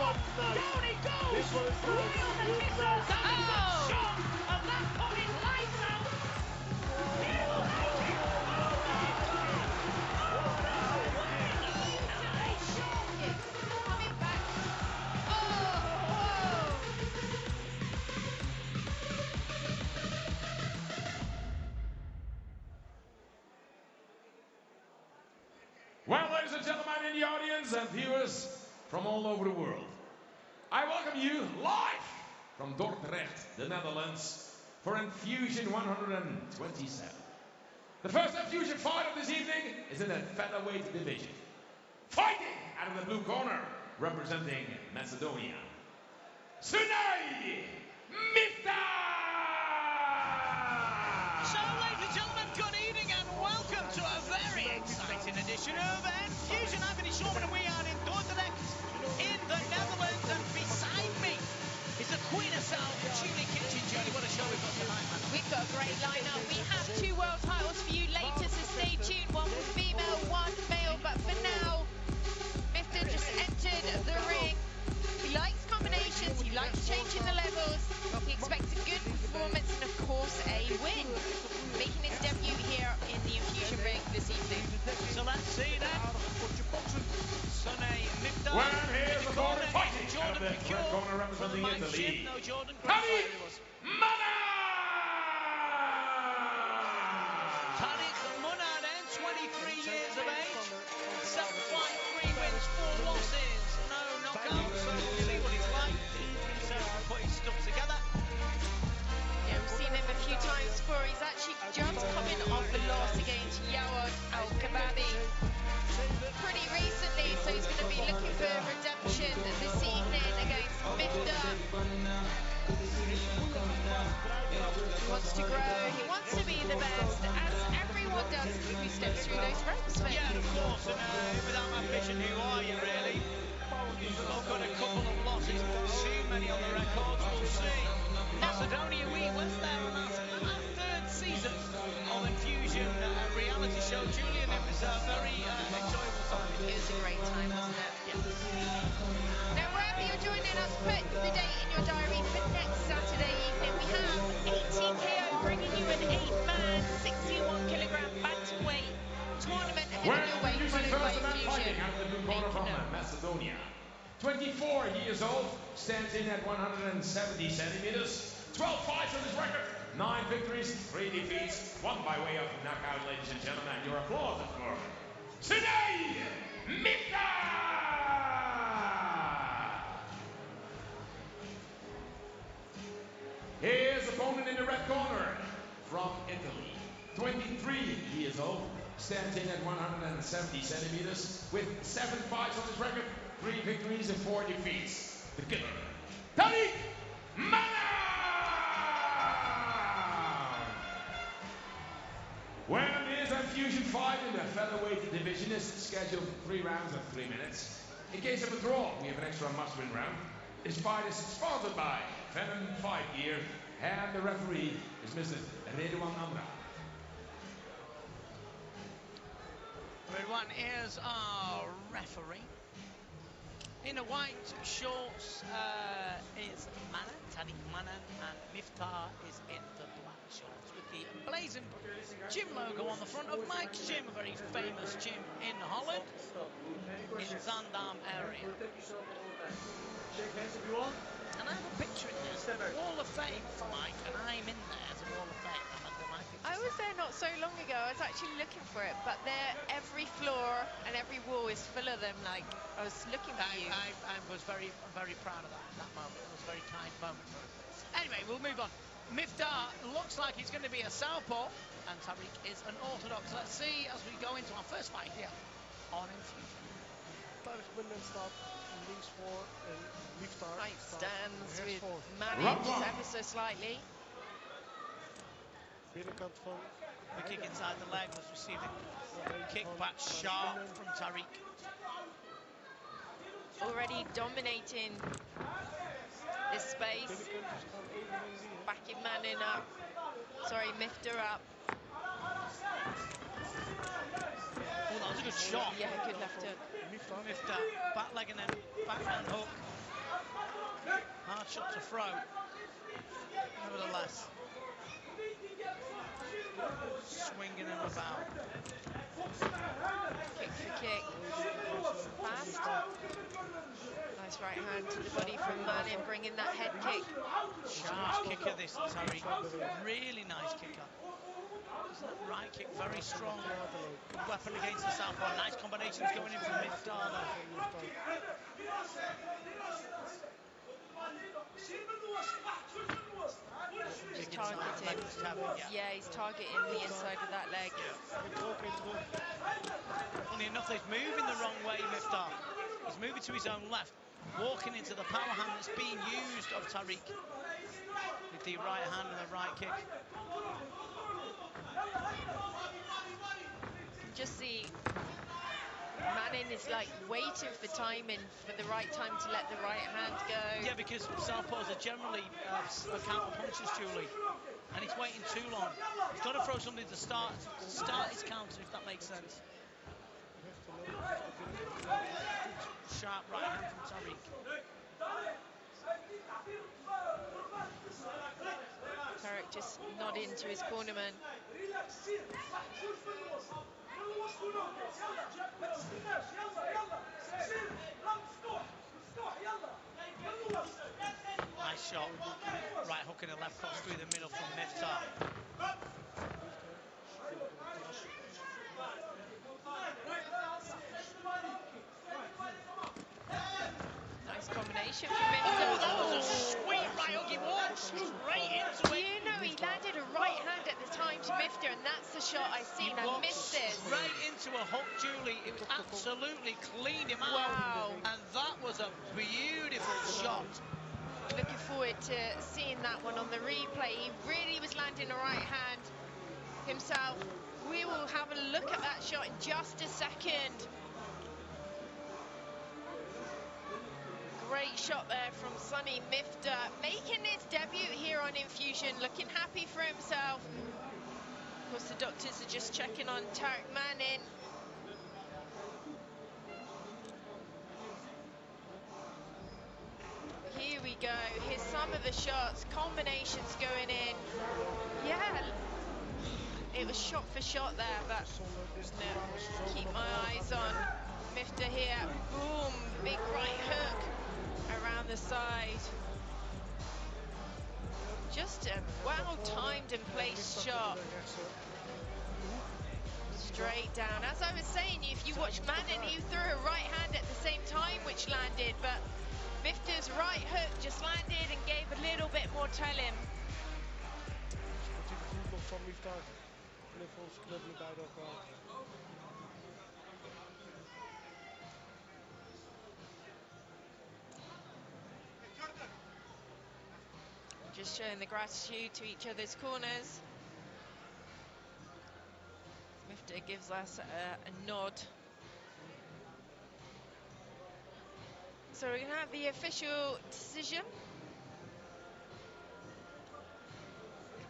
shot. Down he goes. Right on the kisser. Oh! Shot. And that put his lights out. He'll make it. Nice shot. Coming back. Oh! Well, ladies and gentlemen in the audience and viewers from all over the world, I welcome you live from Dordrecht, the Netherlands, for Infusion 127. The first Infusion fight of this evening is in the featherweight division. Fighting out of the blue corner, representing Macedonia, Skye Nicolson! So, ladies and gentlemen, good evening and welcome to a very exciting edition of Infusion. I'm Vinny Shorman and we are in Dordrecht in the Netherlands, and beside me is the queen herself, Julie Kitchen. Julie, what a show we've got tonight, man. We've got a great lineup. We have 2 world titles for you later, so stay tuned. 1 female, 1 male, but for now, Mifta just entered the ring. He likes combinations, he likes changing the levels, he expects a good performance and of course a win. Making his debut here in the Infusion ring this evening. So let's see now. Skye Mifta. Well, here's the corner fighting out of Jordan the red corner representing Italy. No, Jordan. Tariq Mana! Tariq Munad, 23 years of age, 7 fights, 3 wins, 4 losses, no knockouts, so we'll see what he's like. He's put his stuff together. Yeah, we've seen him a few times before. He's actually just coming off the loss against Yawad Al-Kababi pretty recently, so he's going to be looking for redemption this evening against Mifta. He wants to grow, he wants to be the best, as everyone does who steps through those ropes. Yeah, of course, and without ambition, who are you really? I've got a couple of losses, not too many on the records, we'll see. Macedonia, we was there on our 3rd season of Infusion reality show. Julian, it was a very enjoyable time. It was a great time, wasn't it? Yeah. Now, wherever you're joining us, put the date in your diary for next Saturday evening. We have 18KO bringing you an 8-man, 61-kilogram bantamweight tournament at the middleweight followed by Infusion. Out of the blue corner from Macedonia. 24 years old, stands in at 170 centimeters. 12 fights on his record, 9 victories, 3 defeats, 1 by way of knockout, ladies and gentlemen. Your applause for Skye Nicolson! His opponent in the red corner from Italy, 23 years old, stands in at 170 centimeters with 7 fights on his record, 3 victories and 4 defeats. The killer, Tariq Mana! Well, his Infusion fight in the featherweight division is scheduled for 3 rounds of 3 minutes. In case of a draw, we have an extra must-win round. This fight is sponsored by Venom Fight Gear, and the referee is Mr. Redouan Amra. Redouan is our referee. In the white shorts is Mana, Tariq Mana, and Mifta is in the black shorts with the blazing gym logo on the front of Mike's Gym, a very famous gym in Holland, in Zaandam area. And I have a picture in there, Wall of Fame for Mike, and I'm in there as a Wall of Fame. I was there not so long ago. I was actually looking for it, but there, every floor and every wall is full of them. Like, I was looking for you. I was very proud of that moment. It was a very kind moment. Anyway, we'll move on. Mifta looks like he's going to be a southpaw, and Tariq is an orthodox. Let's see as we go into our first fight here on Infusion. Tariq Mana staat links voor en Mifta Right stands with voor. managed ever so slightly. Binnenkant van The kick inside the leg was received a kick back sharp from Tariq. Already dominating this space. Backing Manin up. Sorry, Mifta up. Oh, that was a good shot. Yeah, good left hook. Mifta, back leg and then backhand hook. hard shot to throw. Nevertheless, swinging him about. Kick for kick. Fast. Nice right hand to the body from Manning, bringing that head kick. Sharp kicker this, Tariq. Really nice kicker. That right kick very strong. Good weapon against the southpaw. Nice combinations going in from Miftar there. He's targeting. Yeah, he's targeting the inside of that leg. Funny enough, he's moving the wrong way, Miftar. He's moving to his own left, walking into the power hand that's being used of Tariq with the right hand and the right kick. You can just see Manning is like waiting for timing, for the right time to let the right hand go. Yeah, because southpaws are generally counter punchers, Julie, and he's waiting too long. He's got to throw something to start his counter, if that makes sense. Sharp right hand from Tariq. Tariq just nodding to his cornerman. Nice shot. Right hook in the left cross through the middle from Miftar. Nice combination from Miftar. Oh, that was a sweet right hook. He walked straight into it. You know, he landed a right hand at the time to Miftar, and that's the shot I seen. I missed it. Straight into a hook, Julie. It was absolutely cleaned him out. Wow. And that was a beautiful shot. Looking forward to seeing that one on the replay. He really was landing a right hand himself. We will have a look at that shot in just a second. Great shot there from Sonny Miftar, making his debut here on Infusion, looking happy for himself. Of course, the doctors are just checking on Tariq Manning. Here we go. Here's some of the shots, combinations going in. Yeah, it was shot for shot there, but no, keep my eyes on Miftar here. Boom, big right hook around the side. Just a well-timed and placed shot. Straight down. As I was saying, if you watch Manning, he threw a right hand at the same time, which landed, but Miftar's right hook just landed and gave a little bit more telling. Just showing the gratitude to each other's corners. Miftar gives us a nod. So we're going to have the official decision.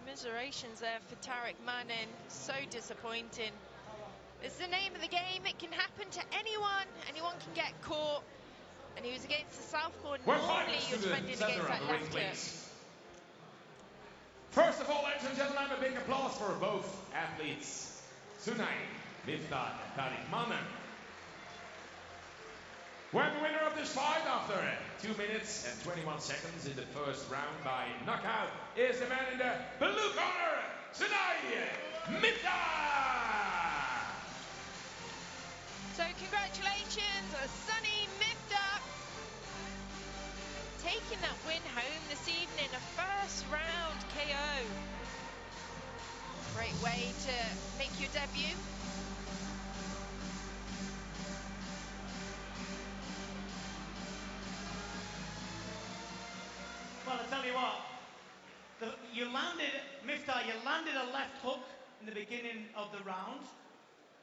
Commiserations there for Tariq Manning. So disappointing. It's the name of the game. It can happen to anyone. Anyone can get caught. And he was against the southpaw. Normally he was defending against that left hook. First of all, ladies and gentlemen, a big applause for both athletes tonight, Miftar and Tariq Manning. When the winner of this fight after 2 minutes and 21 seconds in the first round by knockout is the man in the blue corner, Skye Miftar! So congratulations, Sonny Miftar, taking that win home this evening, a first round KO. Great way to make your debut. Well, I tell you what, Miftar, you landed a left hook in the beginning of the round,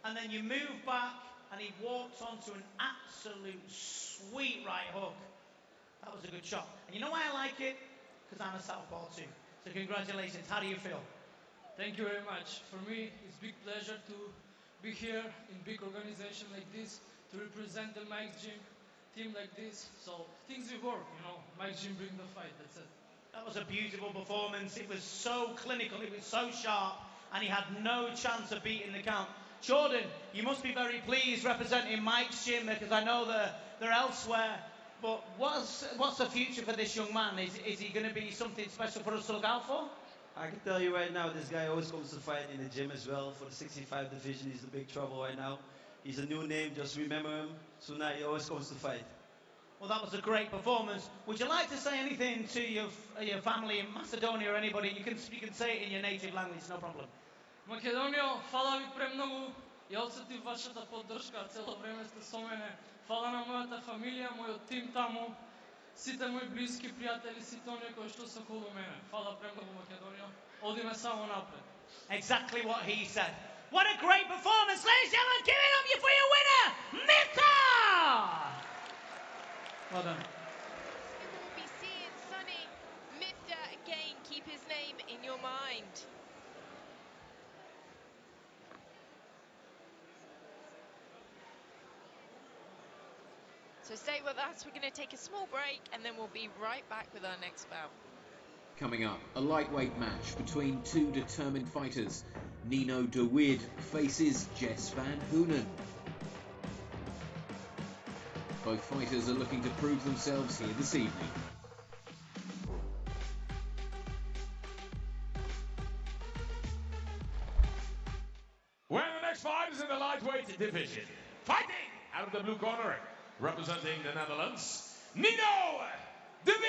and then you moved back and he walked onto an absolute sweet right hook. That was a good shot. And you know why I like it? Because I'm a southpaw too. So congratulations. How do you feel? Thank you very much. For me, it's a big pleasure to be here in big organization like this, to represent the Mike's Gym team like this. So things will work, you know. Mike Jim bring the fight. That's it. That was a beautiful performance. It was so clinical, it was so sharp, and he had no chance of beating the count. Jordan, you must be very pleased representing Mike's gym, because I know they're elsewhere. But what's the future for this young man? Is he going to be something special for us to look out for? I can tell you right now, this guy always comes to fight in the gym as well. For the 65 division, he's the big trouble right now. He's a new name, just remember him. So now he always comes to fight. Well, that was a great performance. Would you like to say anything to your family in Macedonia or anybody? You can say it in your native language, no problem. Македонио, фала ви премногу. Ја осетив вашата поддршка, цело време сте со мене. Фала на мојата фамилија, мојот тим таму, сите мои блиски пријатели, сите оние кои што се околу мене. Фала премногу Македонио. Одиме само напред. Exactly what he said. What a great performance, ladies and gentlemen. Give it up for your winner, Mifta! Well done. We will be seeing Sonny Mifta again. Keep his name in your mind. So stay with us. We're going to take a small break and then we'll be right back with our next bout. Coming up, a lightweight match between two determined fighters. Nino de Wit faces Jess van Hoenen. Both fighters are looking to prove themselves here this evening. Well, the next fight is in the lightweight division. Fighting out of the blue corner, representing the Netherlands, Nino de Wit!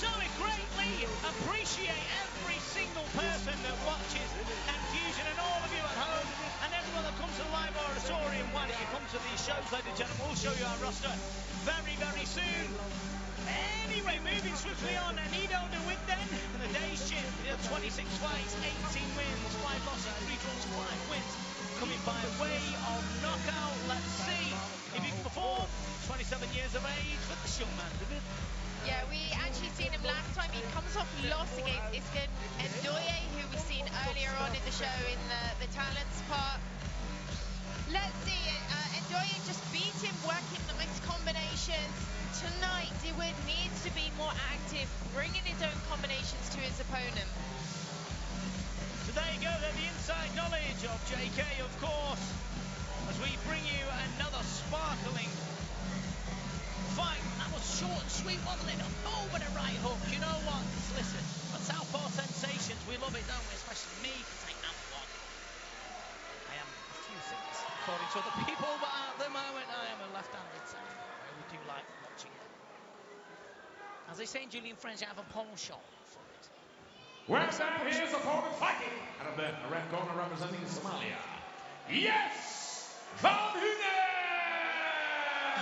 So we greatly appreciate every single person that watches Infusion and all of you at home and everyone that comes to the live auditorium. Why don't you come to these shows, ladies and gentlemen? We'll show you our roster very, very soon. Anyway, moving swiftly on, Nino de Wit then, the day's champ, 26 fights, 18 wins, 5 losses, 3 draws, 5 wins, coming by way of knockout. Let's see if he can perform. 27 years of age for the young man, de Wit. Yeah, we actually seen him last time. He comes off loss against Iskan Ndoye, who we've seen earlier on in the show in the talents part. Let's see, Ndoye just beat him, working nice combinations. Tonight, de Wit needs to be more active, bringing his own combinations to his opponent. So there you go, then the inside knowledge of JK, of course, as we bring you another sparkling fight. That was short and sweet, wasn't it? Over the right hook. You know what? Listen, that's Southpaw sensations. We love it, don't we? Especially me, because I am one. I am a few things, according to other people, but at the moment I am a left-handed southpaw. I really do like watching it. As they say in Julian French, I have a penchant for it. Well, now here's the opponent fighting out of the red corner, representing Somalia. Yes, Van Hoenen!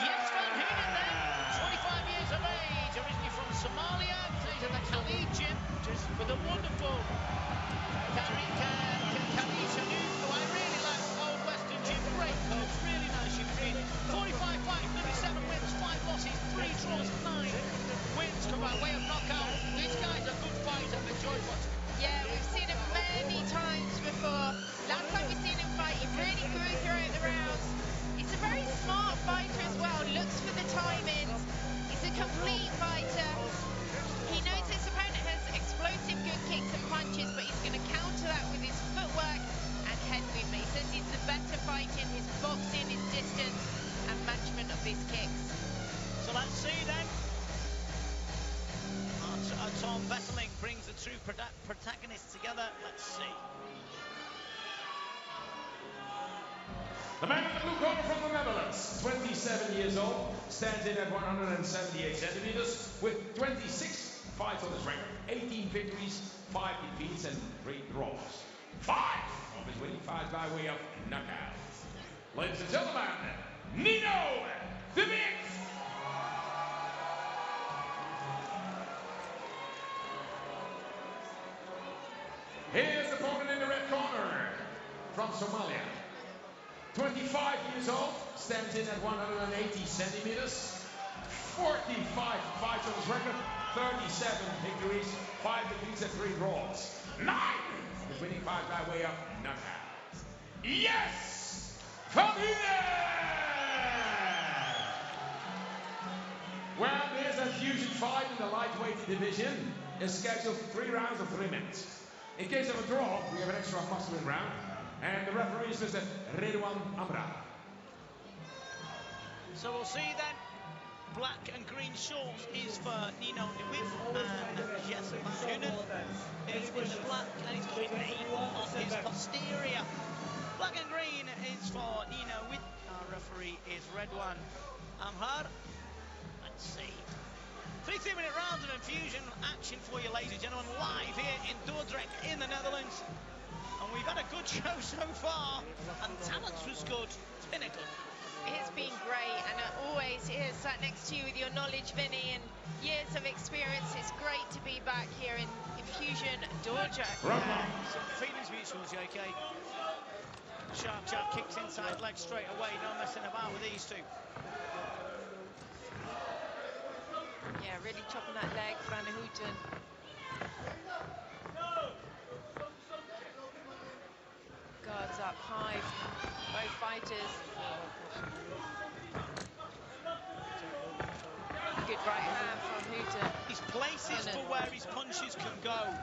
Yes, Van Hoenen then, 25 years of age, originally from Somalia, plays at the Khalid gym, just with a wonderful Khalid Shanu, who I really like, old Western gym, great coach, really nice human being. 45 fights, 37 wins, 5 losses, 3 draws, 9 wins, come by way of knockout. This guy's a good fighter, I've enjoyed watching. Yeah, we've seen him many times before. Last time we've seen him fight, he really grew throughout the rounds. He's a very smart fighter as well, looks for the timings. He's a complete fighter. He knows his opponent has explosive good kicks and punches, but he's going to counter that with his footwork and head movement. He says he's the better fighter in his boxing, his distance, and management of his kicks. So let's see then. Tom Vetteling brings the two protagonists together. Let's see. The man in the blue corner from the Netherlands, 27 years old, stands in at 178 centimeters with 26 fights on his record, 18 victories, 5 defeats, and 3 draws. 5 of his winning fights by way of knockout. Ladies and gentlemen, Nino de Wit! Here's the opponent in the red corner from Somalia. 25 years old, stands in at 180 centimeters, 45 fights on his record, 37 victories, 5 defeats and 3 draws. 9 of his winning fights by way of knockout. Yes! Van Hunen! Well, there's a fusion fight in the lightweight division. It's scheduled for 3 rounds of 3 minutes. In case of a draw, we have an extra must-win round. And the referee is Mr. Redouan Amra. So we'll see then. Black and green shorts is for Nino de Wit and Jesse Van Hunen is in the black, and he's got paint on his posterior. Black and green is for Nino Wit. Our referee is Redouan Amra. Let's see. 3 3-minute rounds of infusion action for you, ladies and gentlemen, live here in Dordrecht in the Netherlands. And we've had a good show so far, and talents was good. It's been a good. It's been great, and always here sat next to you with your knowledge, Vinny, and years of experience. It's great to be back here in Infusion Dordrecht. Some feelings mutual, JK. Sharp jab kicks inside leg straight away. No messing about with these two. Yeah, really chopping that leg, Van Houten. Guards up high from both fighters. Good right hand from Houten. His places for where his punches can go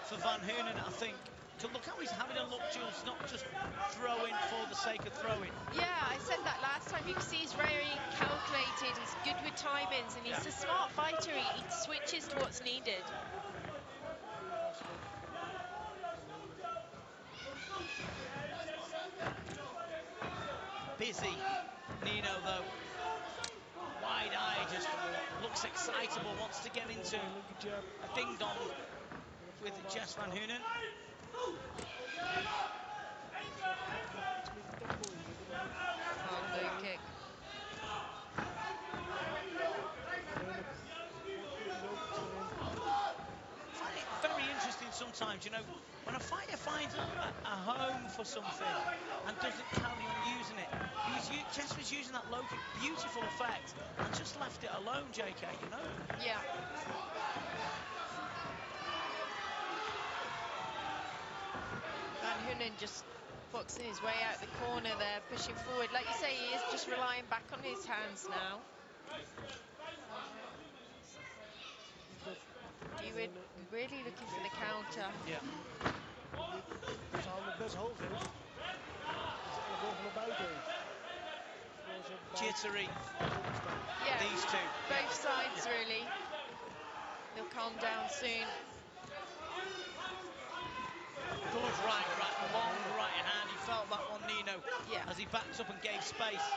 for Van Hunen, I think. Look how he's having a look, Jules, not just throwing for the sake of throwing. Yeah, I said that last time. You can see he's very calculated, he's good with timings, and he's a smart fighter. He switches to what's needed. Busy Nino, though. Wide eye, just looks excitable, wants to get into a ding-dong with Jess Van Hunen. Low kick. I find it very interesting sometimes, you know, when a fighter finds a home for something and doesn't carry on using it. Jess was using that low kick, beautiful effect, and just left it alone, JK, you know? Yeah. Van Hunen just boxing his way out the corner there, pushing forward. Like you say, he is just relying back on his hands now. You were really looking for the counter. Yeah. Jittery. Yeah, these two. both sides really. They'll calm down soon. Good right, long right hand. He felt that one, Nino, Yeah. as he backed up and gave space.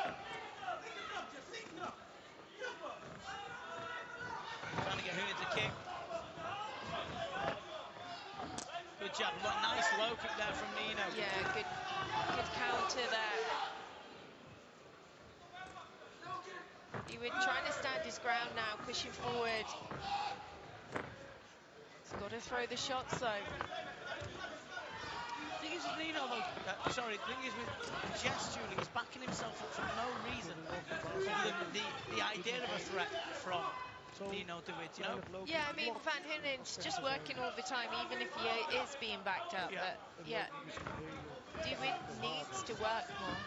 Trying to get Hunen to kick. Good jab, nice low kick there from Nino. Yeah, good counter there. He was trying to stand his ground now, pushing forward. He's got to throw the shots though. The thing is with Nino though, the thing is with Jess, Julie, he's backing himself up for no reason. The idea of a threat from Nino de Wit, you know? Yeah, I mean, Van Hunen's just working all the time, even if he is being backed up. Yeah. But yeah, de Wit needs to work more.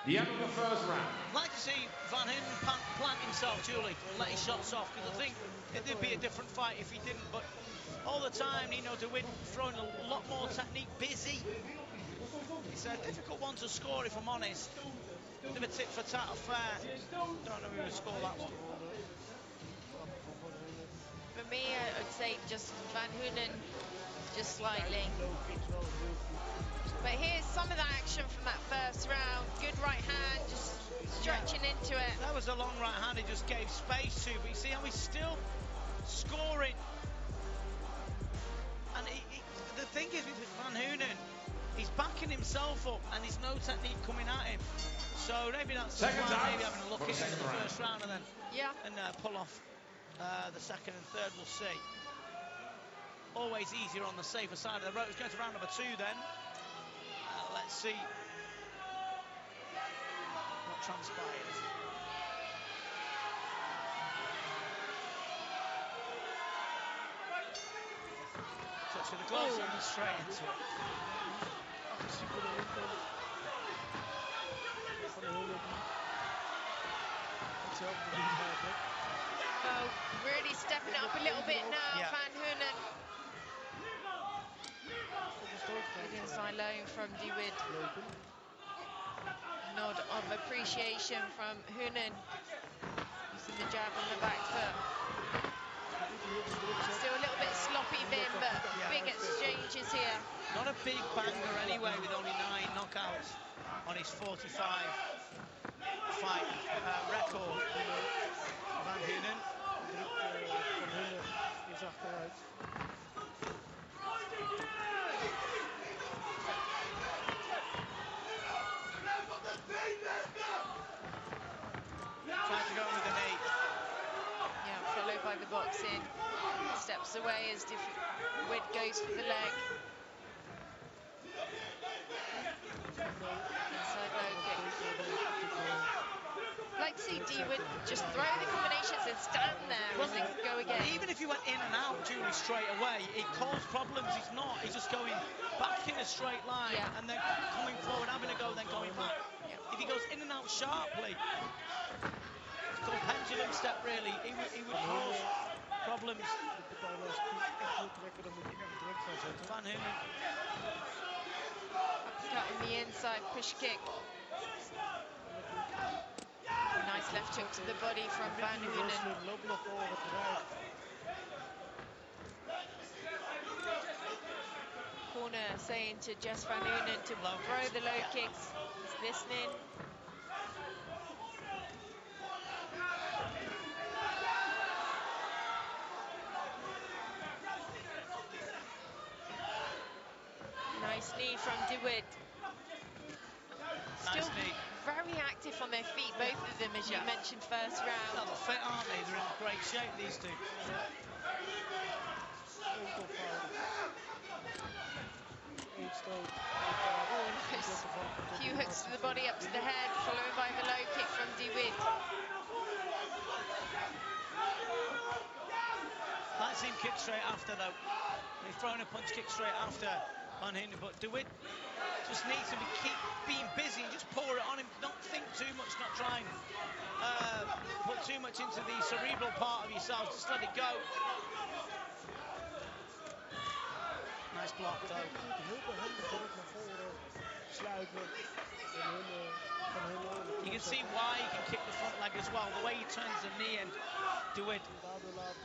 The end of the first round. I'd like to see Van Hunen plant himself, Julie, and let his shots off, because I think it'd be a different fight if he didn't, but all the time Nino de Wit throwing a lot more technique, busy. It's a difficult one to score, if I'm honest. Bit of a tit for tat affair. Don't know who will score that one. For me, I'd say just Van Hunen, just slightly. But here's some of the action from that first round. Good right hand, just stretching into it. That was a long right hand he just gave space to, but you see how he's still scoring. And the thing is with Van Hunen, he's backing himself up and there's no technique coming at him. So maybe that's the plan, maybe having a look into the first round and then pull off the second and third, we'll see. Always easier on the safer side of the road. It's going to round number 2 then. Let's see what transpires. touch with the gloves and straight into it. Agressieve naar de linkerkant. Van Heunen die hetzelfde doet eigenlijk. Well, really stepping it up a little bit now, Van Heunen. Good inside low from Dewid. Nod of appreciation from Heunen. Using the jab on the back foot. Still a little bit sloppy, Vim, but big exchanges here. Not a big banger anyway, with only 9 knockouts on his 45 fight record. Van Heunen. Van Heunen is achteruit. Trying to go with the knee. Yeah, followed by the boxing. Steps away as Dewid goes for the leg. Inside low kick. Like to see Dewid just throw the combinations and stand there and then go again. Even if he went in and out, Julie, straight away, it caused problems. He's not. He's just going back in a straight line and then coming forward, having a go, then going back. If he goes in and out sharply, it's called pendulum step, really. He would cause problems. Van Heunen. Uppercut on the inside, push kick. Nice left hook to the body from Van Heunen. Corner saying to Jess Van Heunen to throw the low kicks. He's listening. Nice knee from Dewid. Still very active on their feet, both of them, as you mentioned first round. Well, they're fit, aren't they? They're in great shape, these two. A few hooks to the body, up to the head, followed by the low kick from Dewid. Like see him kick straight after, though. They've thrown a punch kick straight after Van Heunen, but Dewid just needs to keep being busy and just pour it on him. Don't think too much, not try and put too much into the cerebral part of yourself. Just let it go. Nice block, though. You can see why he can kick the front leg as well. The way he turns the knee and Dewid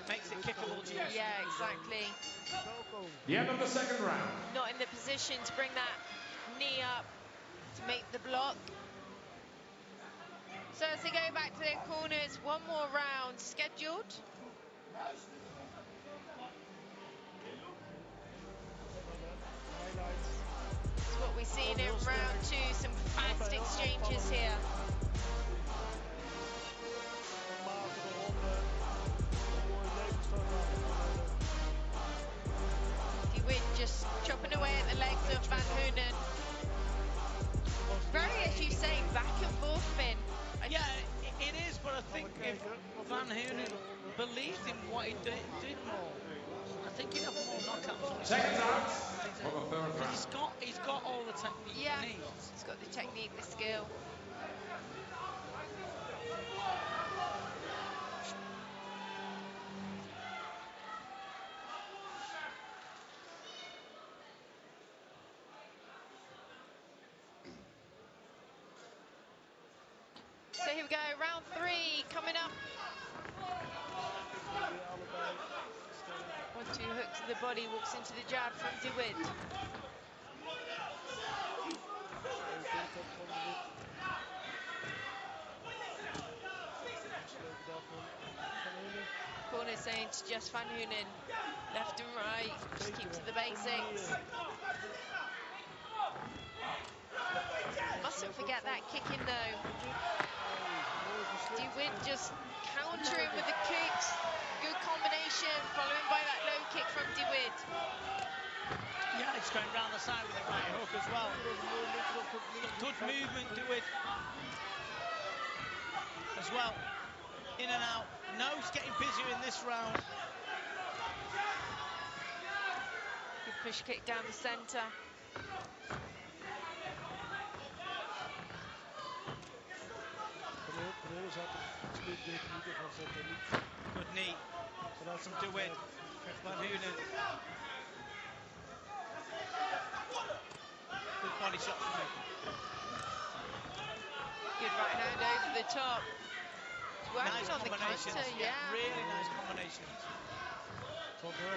makes it kickable. Yeah, exactly. The end of the second round. Not in the position to bring that knee up to make the block. So as they go back to their corners, one more round scheduled. That's what we've seen in round 2, some fast exchanges here. Dewid just chopping away at the legs of Van Heunen. Very, as you say, back and forth, Finn. Yeah, it is, but I think if Van Heunen believed in what he did more, I think he'd have more knockouts. Seconds out for the third round. He's got all the technique he needs. He's got the technique, the skill. So here we go, round 3 coming up. 1-2 hook to the body, walks into the jab from Dewid. Corner saying to Jess Van Heunen, left and right, just keep to the basics. Mustn't forget that kicking though. Dewid just countering with the kicks. Good combination, following by that low kick from Dewid. Yeah, it's going round the side with the right hook as well. Good movement, Dewid. As well. In and out. Nose getting busier in this round. Good push kick down the centre. Good knee from DeWitt. Van Hoonen. Good body shot from him. Good right hand over the top. He's working Nice on the combinations. counter, yeah. Really nice combinations. Toch wel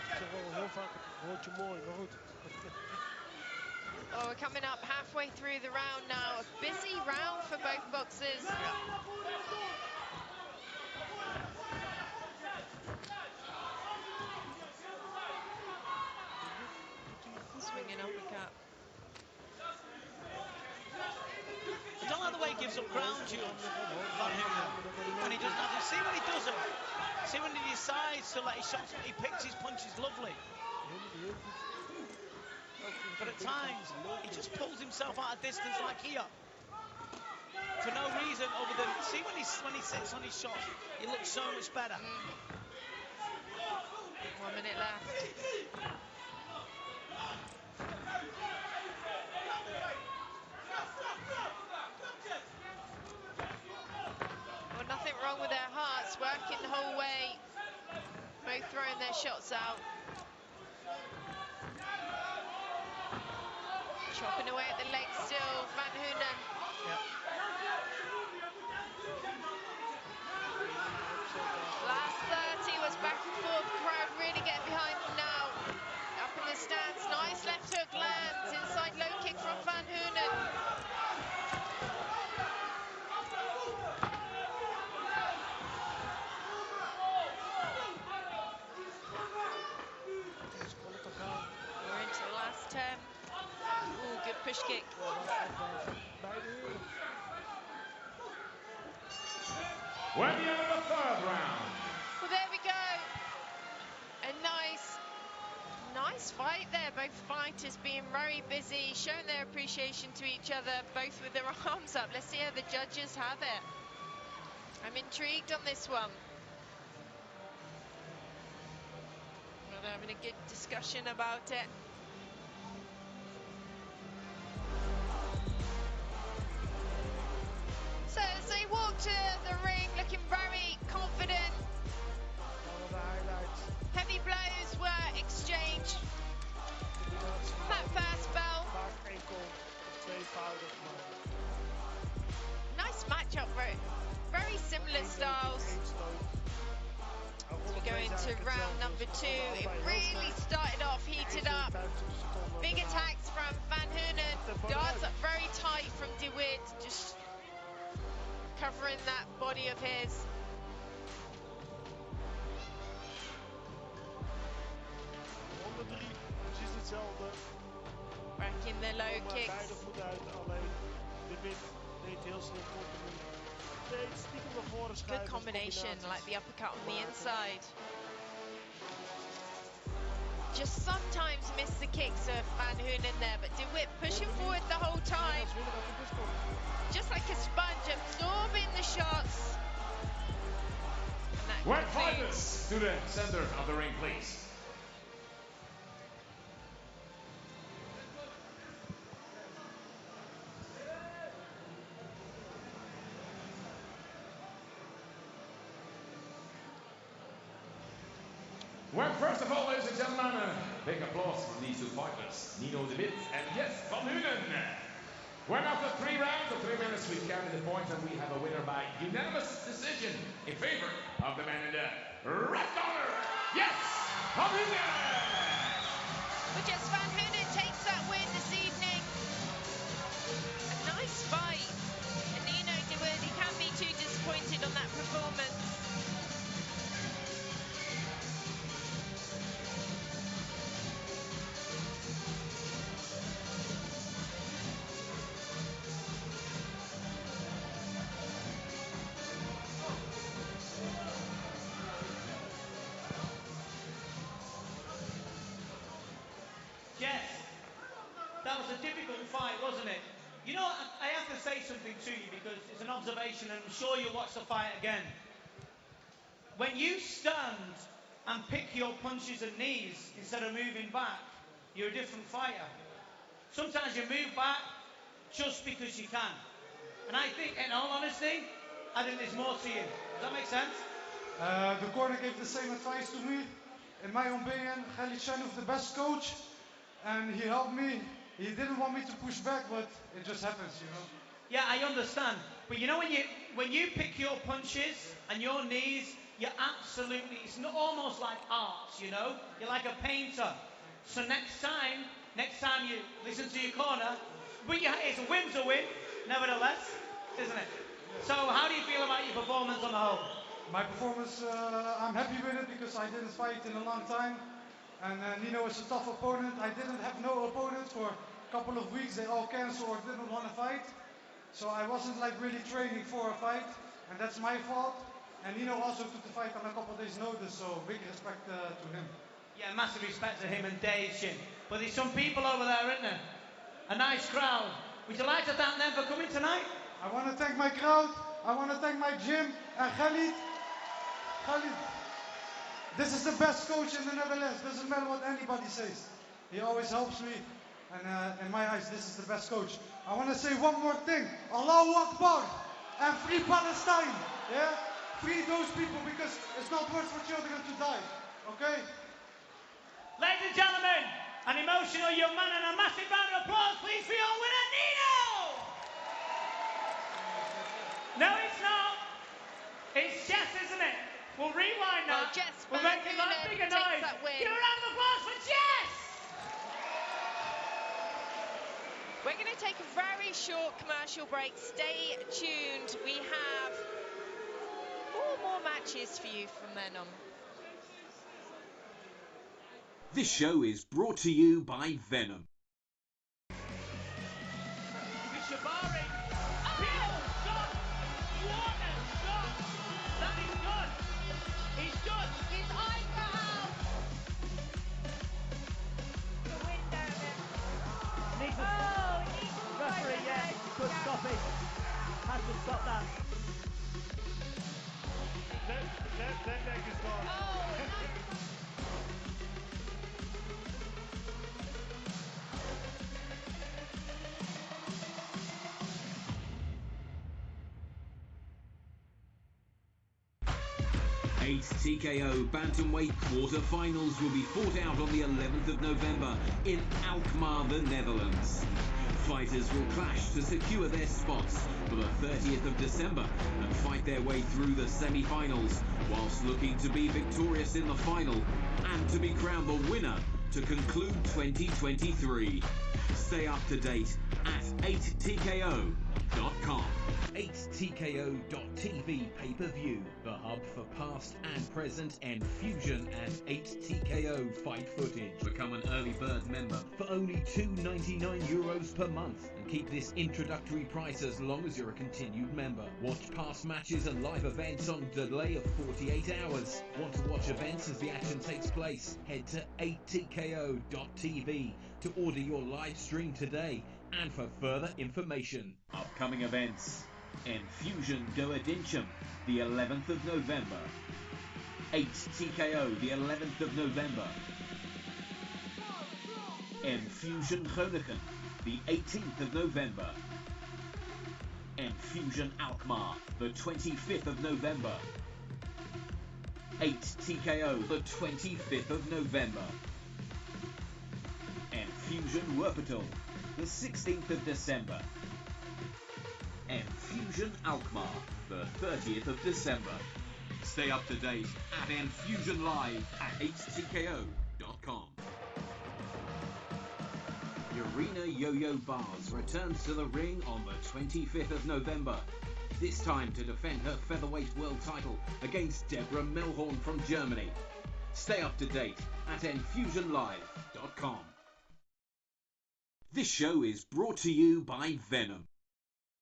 heel vaak een woordje mooi, maar goed. Oh, we're coming up halfway through the round now. A busy round for both boxers. Swinging uppercut. I don't like the way he gives up ground, Jules, Van Hoonen. When he doesn't have to. See when he doesn't. See when he decides to let his shots, he picks his punches lovely. But at times, he just pulls himself out of distance like here. For no reason other than, see when he sits on his shots, he looks so much better. 1 minute left. Well, nothing wrong with their hearts, working the whole way. Both throwing their shots out. Chopping away at the leg still, Van Hoonen. Last 30 was back and forth, crowd really getting behind them now. Up in the stands, nice left hook lands, inside low kick from Van Hoonen. We're into the last 10. Ooh, good push kick. We're at the end of the third round. Well, there we go. A nice fight there. Both fighters being very busy, showing their appreciation to each other, both with their arms up. Let's see how the judges have it. I'm intrigued on this one. Well, they're having a good discussion about it. So as they walk to the ring, looking very confident. Heavy blows were exchanged. That first bell. Nice matchup, very similar styles. As we go into round number 2, it really started off heated up. Big attacks from Van Hoonen. Guards up very tight from DeWitt, just covering that body of his. Racking the low kicks. Good combination, like the uppercut on the inside. Just sometimes miss the kicks of Van Hoonen there, but DeWitt pushing forward the whole time. Just like a sponge, absorbing the shots. Wet fighters to the center of the ring, please. Well, first of all, ladies and gentlemen, big applause from these two fighters, Nino de Wit and yes, Van Hoonen. Well, after 3 rounds of 3 minutes, we've counted the points and we have a winner by unanimous decision in favor of the man in the red corner. Yes, Van Hoonen! Well, just Van Hoonen takes that win this evening. A nice fight. And Nino de Wit, he can't be too disappointed on that performance. That was a difficult fight, wasn't it? You know, I have to say something to you because it's an observation and I'm sure you'll watch the fight again. When you stand and pick your punches and knees instead of moving back, you're a different fighter. Sometimes you move back just because you can. And I think, in all honesty, I think there's more to you. Does that make sense? The corner gave the same advice to me. In my opinion, Khalid Shanuf the best coach, and he helped me. He didn't want me to push back, but it just happens, you know. Yeah, I understand. But you know when you pick your punches and your knees, you're absolutely, it's not almost like art, you know? You're like a painter. So next time you listen to your corner, but it's a win's a win, nevertheless, isn't it? So how do you feel about your performance on the whole? My performance, I'm happy with it because I didn't fight in a long time. And Nino is a tough opponent. I didn't have no opponent for a couple of weeks. They all canceled or didn't want to fight. So I wasn't like really training for a fight. And that's my fault. And Nino also took the fight on a couple of days notice. So big respect to him. Yeah, massive respect to him and Dave Shin. But there's some people over there, isn't there? A nice crowd. Would you like to thank them for coming tonight? I want to thank my crowd. I want to thank my gym and Khalid. Khalid, this is the best coach in the Netherlands. Doesn't matter what anybody says. He always helps me. And in my eyes, this is the best coach. I want to say one more thing. Allahu Akbar. And free Palestine. Yeah? Free those people because it's not worth for children to die. Okay? Ladies and gentlemen, an emotional young man and a massive round of applause, please, for your winner, Nino! No, it's not. It's Jess, isn't it? We'll rewind that. Jess we'll make it like bigger noise. Give a round of applause for Jess! We're going to take a very short commercial break. Stay tuned. We have 4 more matches for you from then on. This show is brought to you by Venom. Shabari. Bill, shot. What a shot. That is good. He's good. His eyebrow. The window there. Referee, yeah, could stop it. Has to stop that. That leg is gone. Oh, nice. Eight TKO bantamweight quarter-finals will be fought out on the 11th of November in Alkmaar, the Netherlands. Fighters will clash to secure their spots for the 30th of December and fight their way through the semi-finals whilst looking to be victorious in the final and to be crowned the winner to conclude 2023. Stay up to date at 8TKO.com. 8TKO.tv pay-per-view, the hub for past and present Enfusion and 8TKO fight footage. Become an early bird member for only €2.99 per month and keep this introductory price as long as you're a continued member. Watch past matches and live events on delay of 48 hours. Want to watch events as the action takes place? Head to 8TKO.tv to order your live stream today and for further information. Upcoming events: Enfusion Dakota Ditcheva, the 11th of November. 8TKO, the 11th of November. Enfusion Groningen, the 18th of November. Enfusion Alkmaar, the 25th of November. 8TKO, the 25th of November. Enfusion Wuppertal, the 16th of December. Enfusion Alkmaar, the 30th of December. Stay up to date at Enfusion Live at 8TKO.com. Urena Yo-Yo Bars returns to the ring on the 25th of November. This time to defend her featherweight world title against Deborah Melhorn from Germany. Stay up to date at EnfusionLive.com. This show is brought to you by Venom.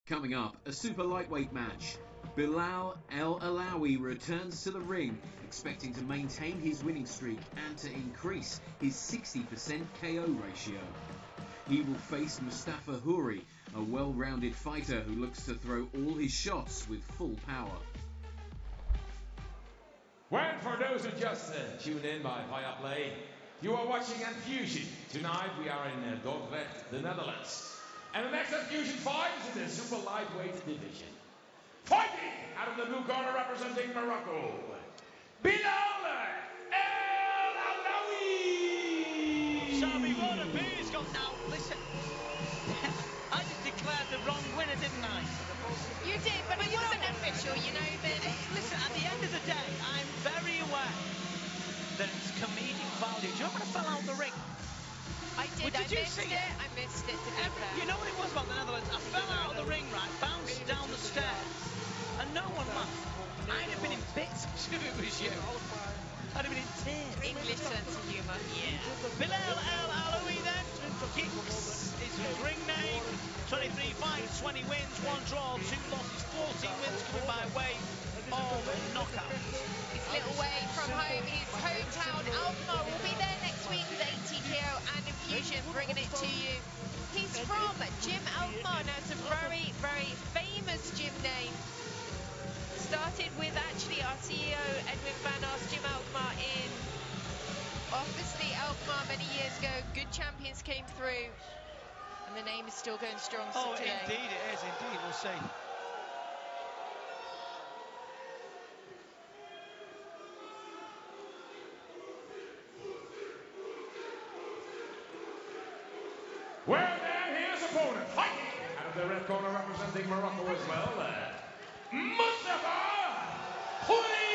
Coming up, a super lightweight match. Bilal El Alawi returns to the ring, expecting to maintain his winning streak and to increase his 60% KO ratio. He will face Mustafa Houri, a well-rounded fighter who looks to throw all his shots with full power. Well, for those who just tuned in by Viaplay, You are watching Infusion. Tonight we are in Dordrecht, the Netherlands. And the next Infusion fight is in the super lightweight division. Fighting out of the blue corner representing Morocco, Bilal El Alawi. Sorry, what a beer's got now. Listen, I just declared the wrong winner, didn't I? You did, but it wasn't official, you know, Ben. Listen, at the end of the day, I'm very aware that it's comedic value. Do you remember when I fell out the ring? I did. I missed it. I missed it, to be fair. You know what it was about the Netherlands? I fell out of the ring, right, bounced down the stairs, and no one laughed. I'd have been in bits if it was you. I'd have been in tears. English sense of humour. Yeah. Bilal El Alawi then, Kicks is his ring name. 23 fights, 20 wins, 1 draw, 2 losses, 14 wins coming by way of knockout. His little way from home, his hometown, Alkmaar, will be there next week with ATKO and Infusion, bringing it to you. He's from Gym Alkmaar. Now, it's a very, very famous gym name. Started with actually our CEO, Edwin van Aer's Gym Alkmaar in, obviously, Alkmaar many years ago. Good champions came through, and the name is still going strong today. Indeed it is, indeed, we'll see. Well, then, his opponent, fighting out of the red corner representing Morocco as well, Mustafa Houli!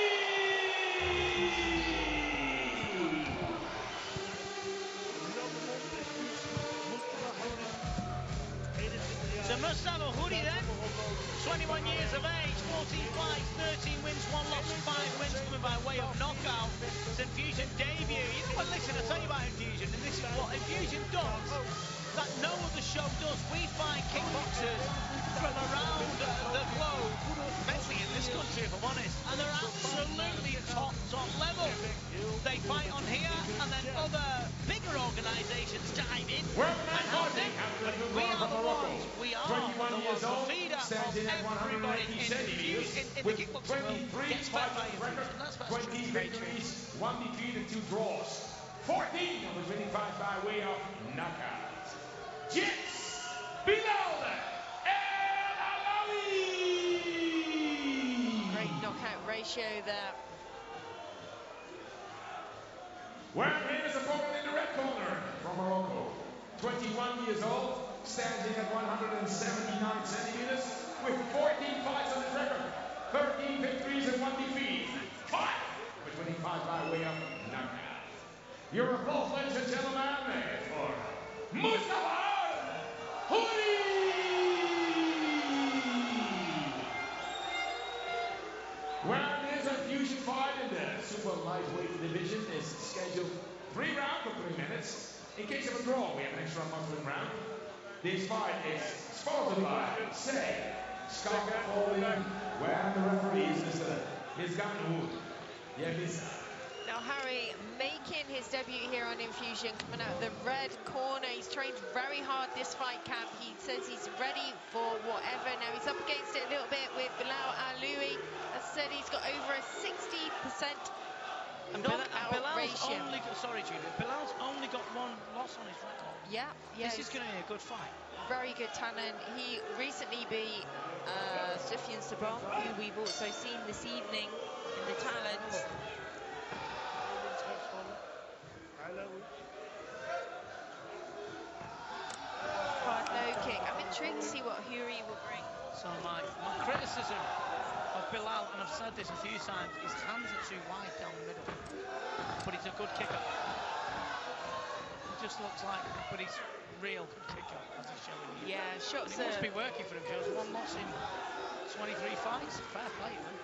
So Mustafa Houli then, 21 years of age, 14 fights, 13 wins, 1 loss, 5 wins coming by way of knockout. It's Infusion debut. You know what, listen, I'll tell you about Infusion, and this is what Infusion does that no other show does. We find kickboxers from around the globe, especially in this country if I'm honest, and they're absolutely top level. They fight on here, and then other bigger organisations dive in and help them. But we are the ones, we are the ones, the feeder of everybody in the kickboxing world gets fed by Infusion. That's 20 victories, 1 defeat and 2 draws. 14 of the winning fights by way of knockout. Jits Bilal El Alawi. Great knockout ratio there. Well, here's a opponent in the red corner from Morocco. 21 years old, standing at 179 centimeters, with 14 fights on his record, 13 victories and 1 defeat. 5 with winning fight by way of knockout. Your applause, ladies and gentlemen, for Mustafa Houli! Well, there's a fusion fight in the super lightweight division. It's scheduled 3 rounds for 3 minutes. In case of a draw, we have an extra muzzling round. This fight is sponsored by Skye Nicolson, where the referee is Mr. Isganu. Now Harry making his debut here on Infusion, coming out of the red corner. He's trained very hard this fight camp. He says he's ready for whatever. Now he's up against it a little bit with Bilal Alawi. As I said, he's got over a 60% knockout ratio. Bilal's only got 1 loss on his record. Yeah. This is going to be a good fight. Very good talent. He recently beat Sufyan Sabah, who we've also seen this evening in the talent. Hard low kick. I'm intrigued to see what Houli will bring. So my criticism of Bilal, and I've said this a few times, his hands are too wide down the middle. But he's a good kicker. He just looks like, but he's real good kicker, as he's showing you. Yeah, shots It must be working for him, Joe. 1 loss in 23 fights. Fair play, man.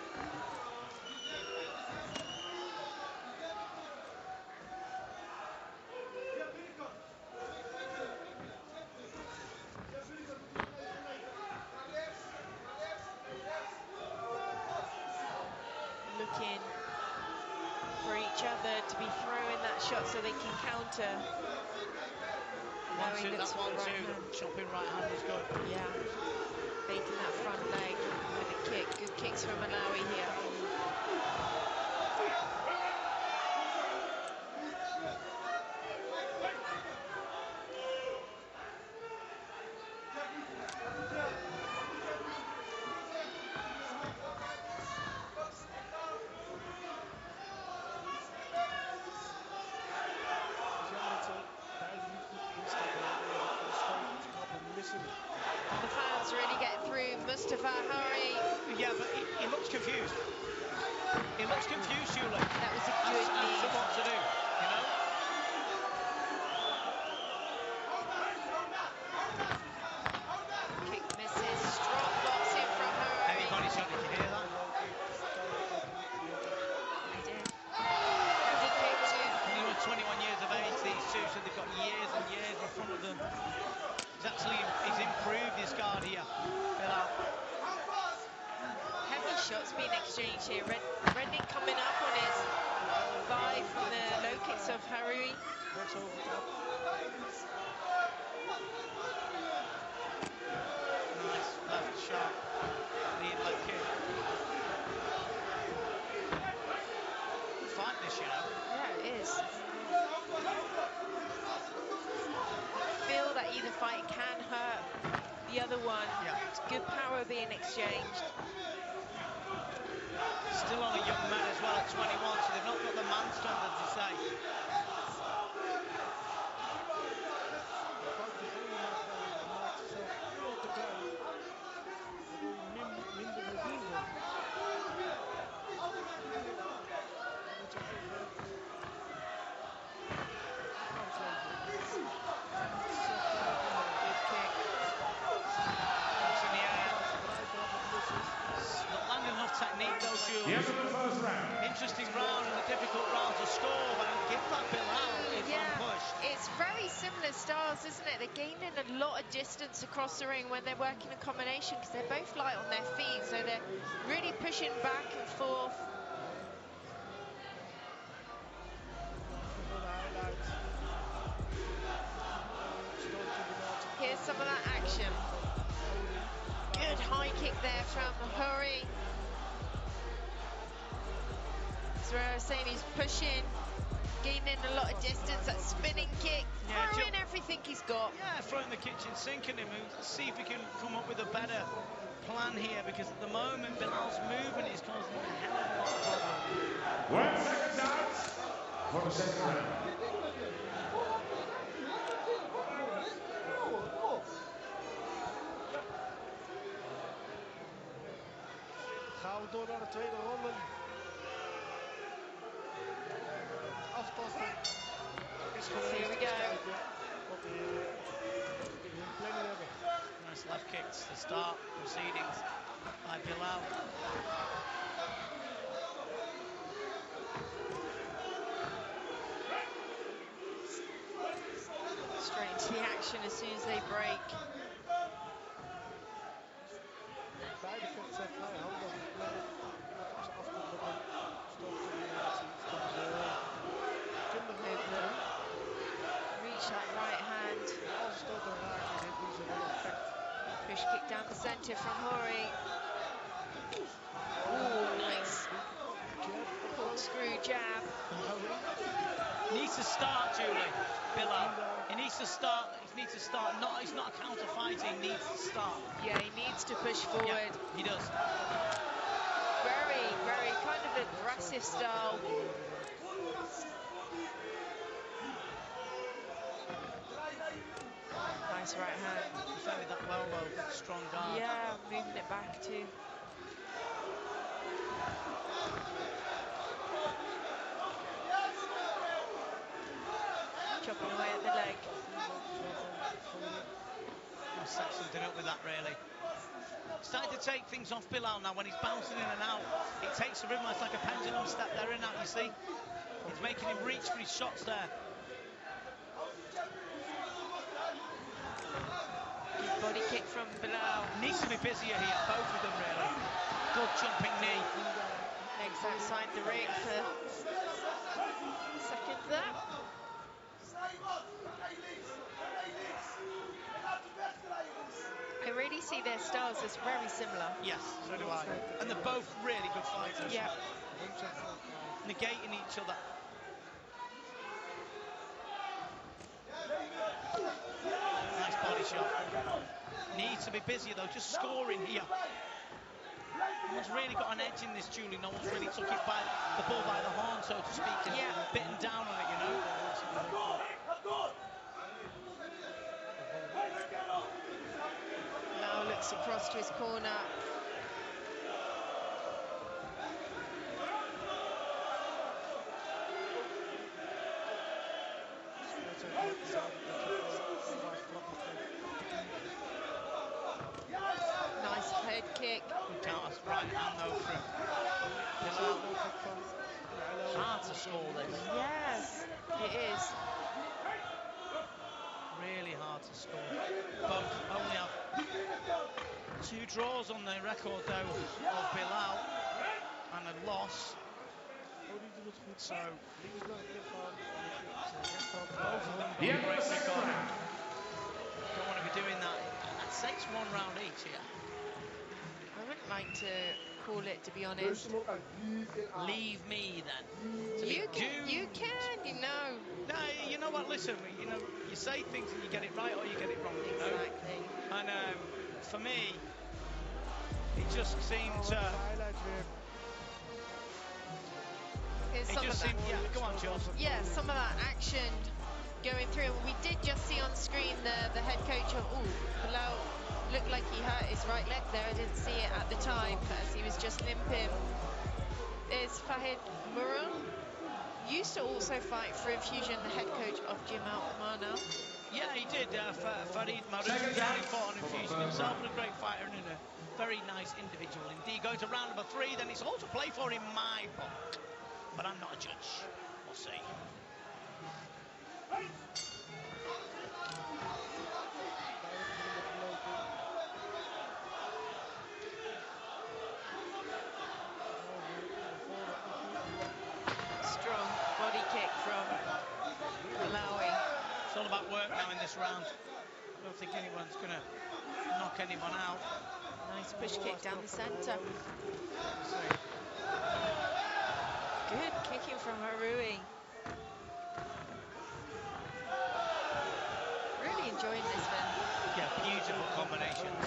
looking for each other to be throwing that shot so they can counter. That 1-2, chopping right hand was good. Yeah, baiting that front leg with a kick. Good kicks from Alawi here. looks confused, Julie. That was a good As knee. to what to do, you know? Kick misses. Strong boxing from her. Heavy body shot, did you hear that? I did. Heavy kick too. And they were 21 years of age, these two, so they've got years and years in front of them. He's improved his guard here. Bilal. Heavy shots being exchanged here. Redknapp coming up on his thigh from the low kicks of Harui. Nice left shot. Lead leg kick. Fight this, you know. Yeah, it is. I feel that either fight can hurt the other one. Yeah. It's good power being exchanged. Still only young men as well at 21, so they've not got the man strength, as you say. Technique though, Jules. Interesting round and a difficult round to score, but I'll give that Bilal if I'm pushed. It's very similar styles, isn't it? They're gaining a lot of distance across the ring when they're working in combination because they're both light on their feet, so they're really pushing back and forth. Here's some of that action. Good high kick there from Hurry. That's where I was saying he's pushing, gaining a lot of distance, that spinning kick, throwing everything he's got. Yeah, throwing the kitchen sink in him. Let's see if we can come up with a better plan here, because at the moment Bilal's movement is causing a hell of a lot of problems. 1 second out for the second round. Gaan we door naar de tweede ronde. Aftasten is geweest. Here we go. Wat we in hun planning hebben. Nice left kicks to start proceedings by Bilal. Straight into the action as soon as they break. Beide vechten zijn vrij handig. Net op ze afkomt met een stootcombinatie. Kunnen ze Reach that right hand. als stoot dan raakt, heeft hij zoveel effect. Push kick down the center from Hori. Oh, nice. Corkscrew jab. Needs to start, Julie. Bilal. He needs to start. He needs to start. He's not a counter fighter. He needs to start. Yeah, he needs to push forward. Yeah, he does. Very, very kind of aggressive style. Nice right hand. Defended that well though. Strong guard. Yeah, moving it back too. Chopping away at the leg. I'll set something up with that, really. Starting to take things off Bilal now when he's bouncing in and out. It takes the rhythm, it's like a pendulum step there and out, you see. It's making him reach for his shots there. Good body kick from Bilal. Needs to be busier here, both of them really. Good jumping knee. Legs outside the ring for second there. I really see their styles as very similar. Yes, so do I. And they're both really good fighters. Yeah. Negating each other. Nice body shot. Needs to be busier though, just scoring here. No one's really got an edge in this, Julie. No one's really took it by the bull by the horn, so to speak, and bitten down on it, you know. Now looks across to his corner. score this. Yes, it is. Really hard to score. Both only have 2 draws on their record though of Bilal and a loss. So both of them got a great record. Don't want to be doing that. I'd say it's 1 round each here. I wouldn't like to call it, to be honest. Leave me then. You can, you know. No, you know what? Listen, you know, you say things and you get it right or you get it wrong. You know? Exactly. And for me, it just seemed to. Here's some of that. Yeah, go on, Jules. Yeah, some of that action going through. We did just see on screen the head coach of Bilal looked like he hurt his right leg there. I didn't see it at the time as he was just limping. There's Fahid Murun. Used to also fight for Infusion, the head coach of Gym Mana. Yeah, he did. Farid Marun fought on Infusion himself, and a great fighter and a very nice individual indeed. Going to round number 3, then it's all to play for in my book. But I'm not a judge. We'll see. Strong body kick from Malawi. It's all about work now in this round. I don't think anyone's going to knock anyone out. Nice push kick down the centre. Good kicking from Harui. Really enjoying this one. Yeah, beautiful combinations.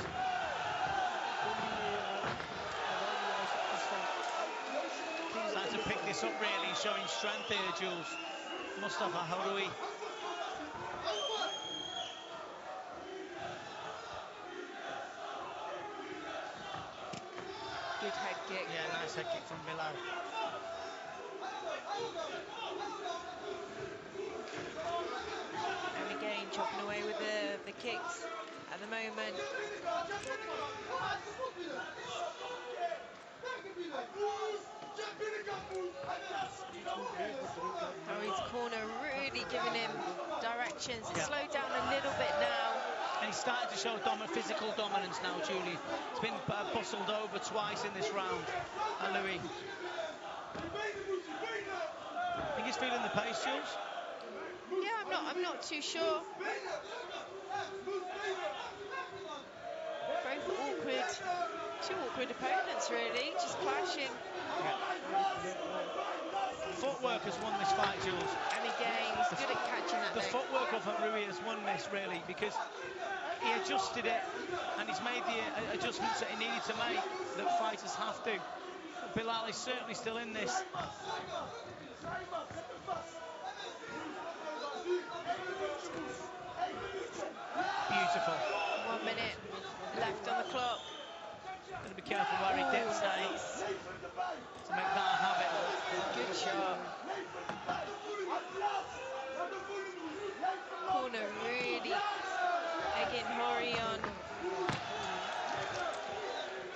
Starting to pick this up really, showing strength here, Jules. Mustafa Harui. Good head kick. Yeah, nice head kick from Bilal. And again, chopping away with the kicks at the moment. Harry's corner really giving him directions. It's slowed down a little bit now. And he's started to show physical dominance now, Julie. He's been bustled over twice in this round, Louis. Think he's feeling the pace, Jules? Yeah, I'm not too sure. Both awkward, 2 awkward opponents really, just clashing. Footwork has won this fight, Jules. And again, he's good at catching that The leg. footwork of Harui has won this really, because he adjusted it and he's made the adjustments that he needed to make that fighters have to. Bilal is certainly still in this. Beautiful. 1 minute left on the clock. Got to be careful where he dips to make that a habit. Good shot. Corner really egging Hori on.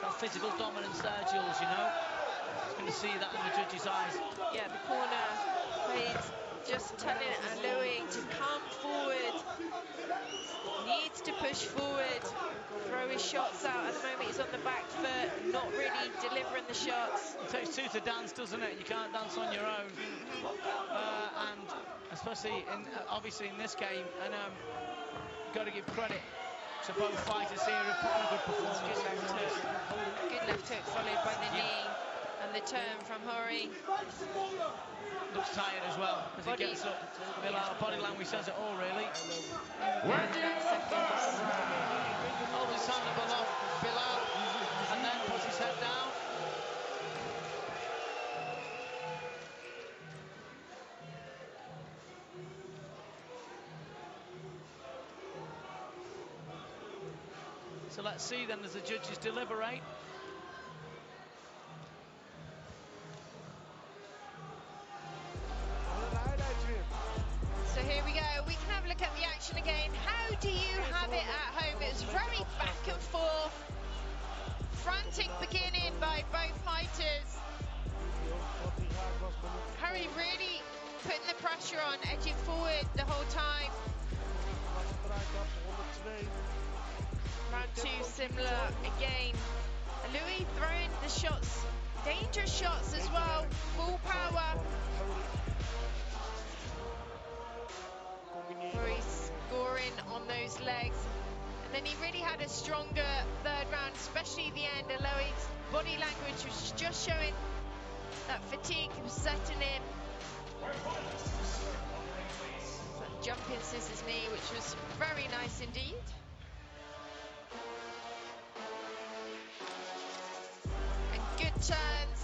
That physical dominance there, Jules, you know. He's going to see that in the judge's eyes. Yeah, the corner. He's just telling Aloui to come forward. Needs to push forward. Throw his shots out. At the moment, he's on the back foot, not really delivering the shots. It takes 2 to dance, doesn't it? You can't dance on your own. And especially, obviously, in this game, and you've got to give credit to both fighters here who put on a good performance. Good left hook followed by the knee and the turn from Hori. Looks tired as well as he gets up. Body language says it all, really. Holds his hand above Bilal and then puts his head down. So let's see then as the judges deliberate. So here we go, we can have a look at the action again. How do you have it at home? It was very back and forth, frantic beginning by both fighters. Harry really pressure on, edging forward the whole time. Round 2 similar again. Louis throwing the shots, dangerous shots as well, full power. He's scoring on those legs. And then he really had a stronger third round, especially the end. Alois' body language was just showing that fatigue was setting in. That jumping scissors knee, which was very nice indeed. And good turns.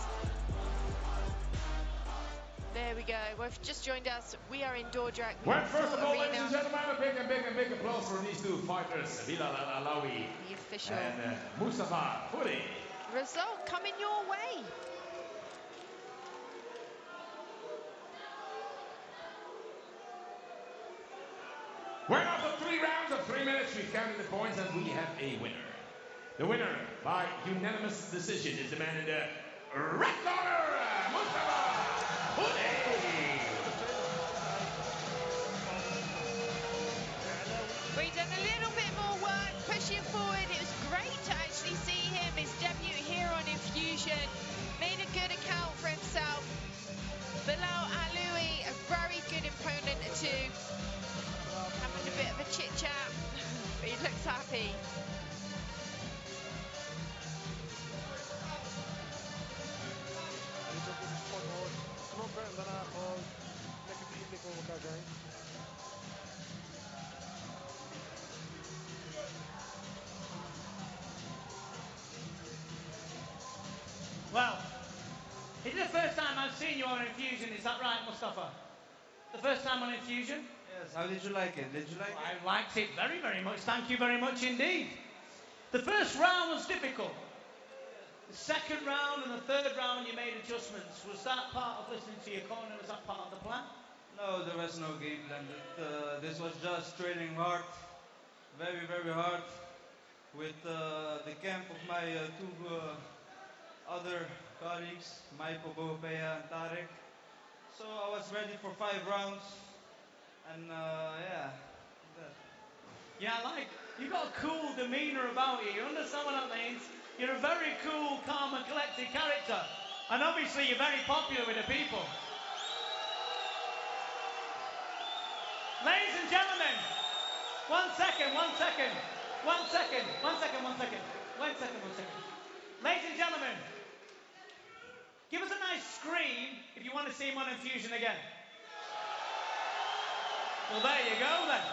There we go. Well, if you just joined us, we are in Dordrecht. Well, first of all, ladies and gentlemen, a big applause for these two fighters, Bilal Alaoui the official and Mustafa Foudy. Result coming your way. Well, after 3 rounds of 3 minutes, we've counted the points and we have a winner. The winner by unanimous decision is the man in the red corner, Mustafa Foudy. We've done a little bit more work, pushing forward. It was great to actually see him, his debut here on Infusion. Made a good account for himself. Bilal Alaoui, a very good opponent too. Having a bit of a chit chat, but he looks happy. Well, is it the first time I've seen you on Infusion, is that right, Mustafa? The first time on Infusion? Yes, how did you like it? Did you like it? I liked it very, very much. Thank you very much indeed. The first round was difficult. The second round and the third round you made adjustments. Was that part of listening to your corner? Was that part of the plan? No, there was no game plan. This was just training hard, very, very hard, with the camp of my two other colleagues, Maipo Bopea and Tarek. So I was ready for 5 rounds, and yeah. Yeah, like, you've got a cool demeanour about you. You understand what that means? You're a very cool, calm and collected character. And obviously you're very popular with the people. Ladies and gentlemen, one second. Ladies and gentlemen, give us a nice scream if you want to see him on Infusion again. Well, there you go then.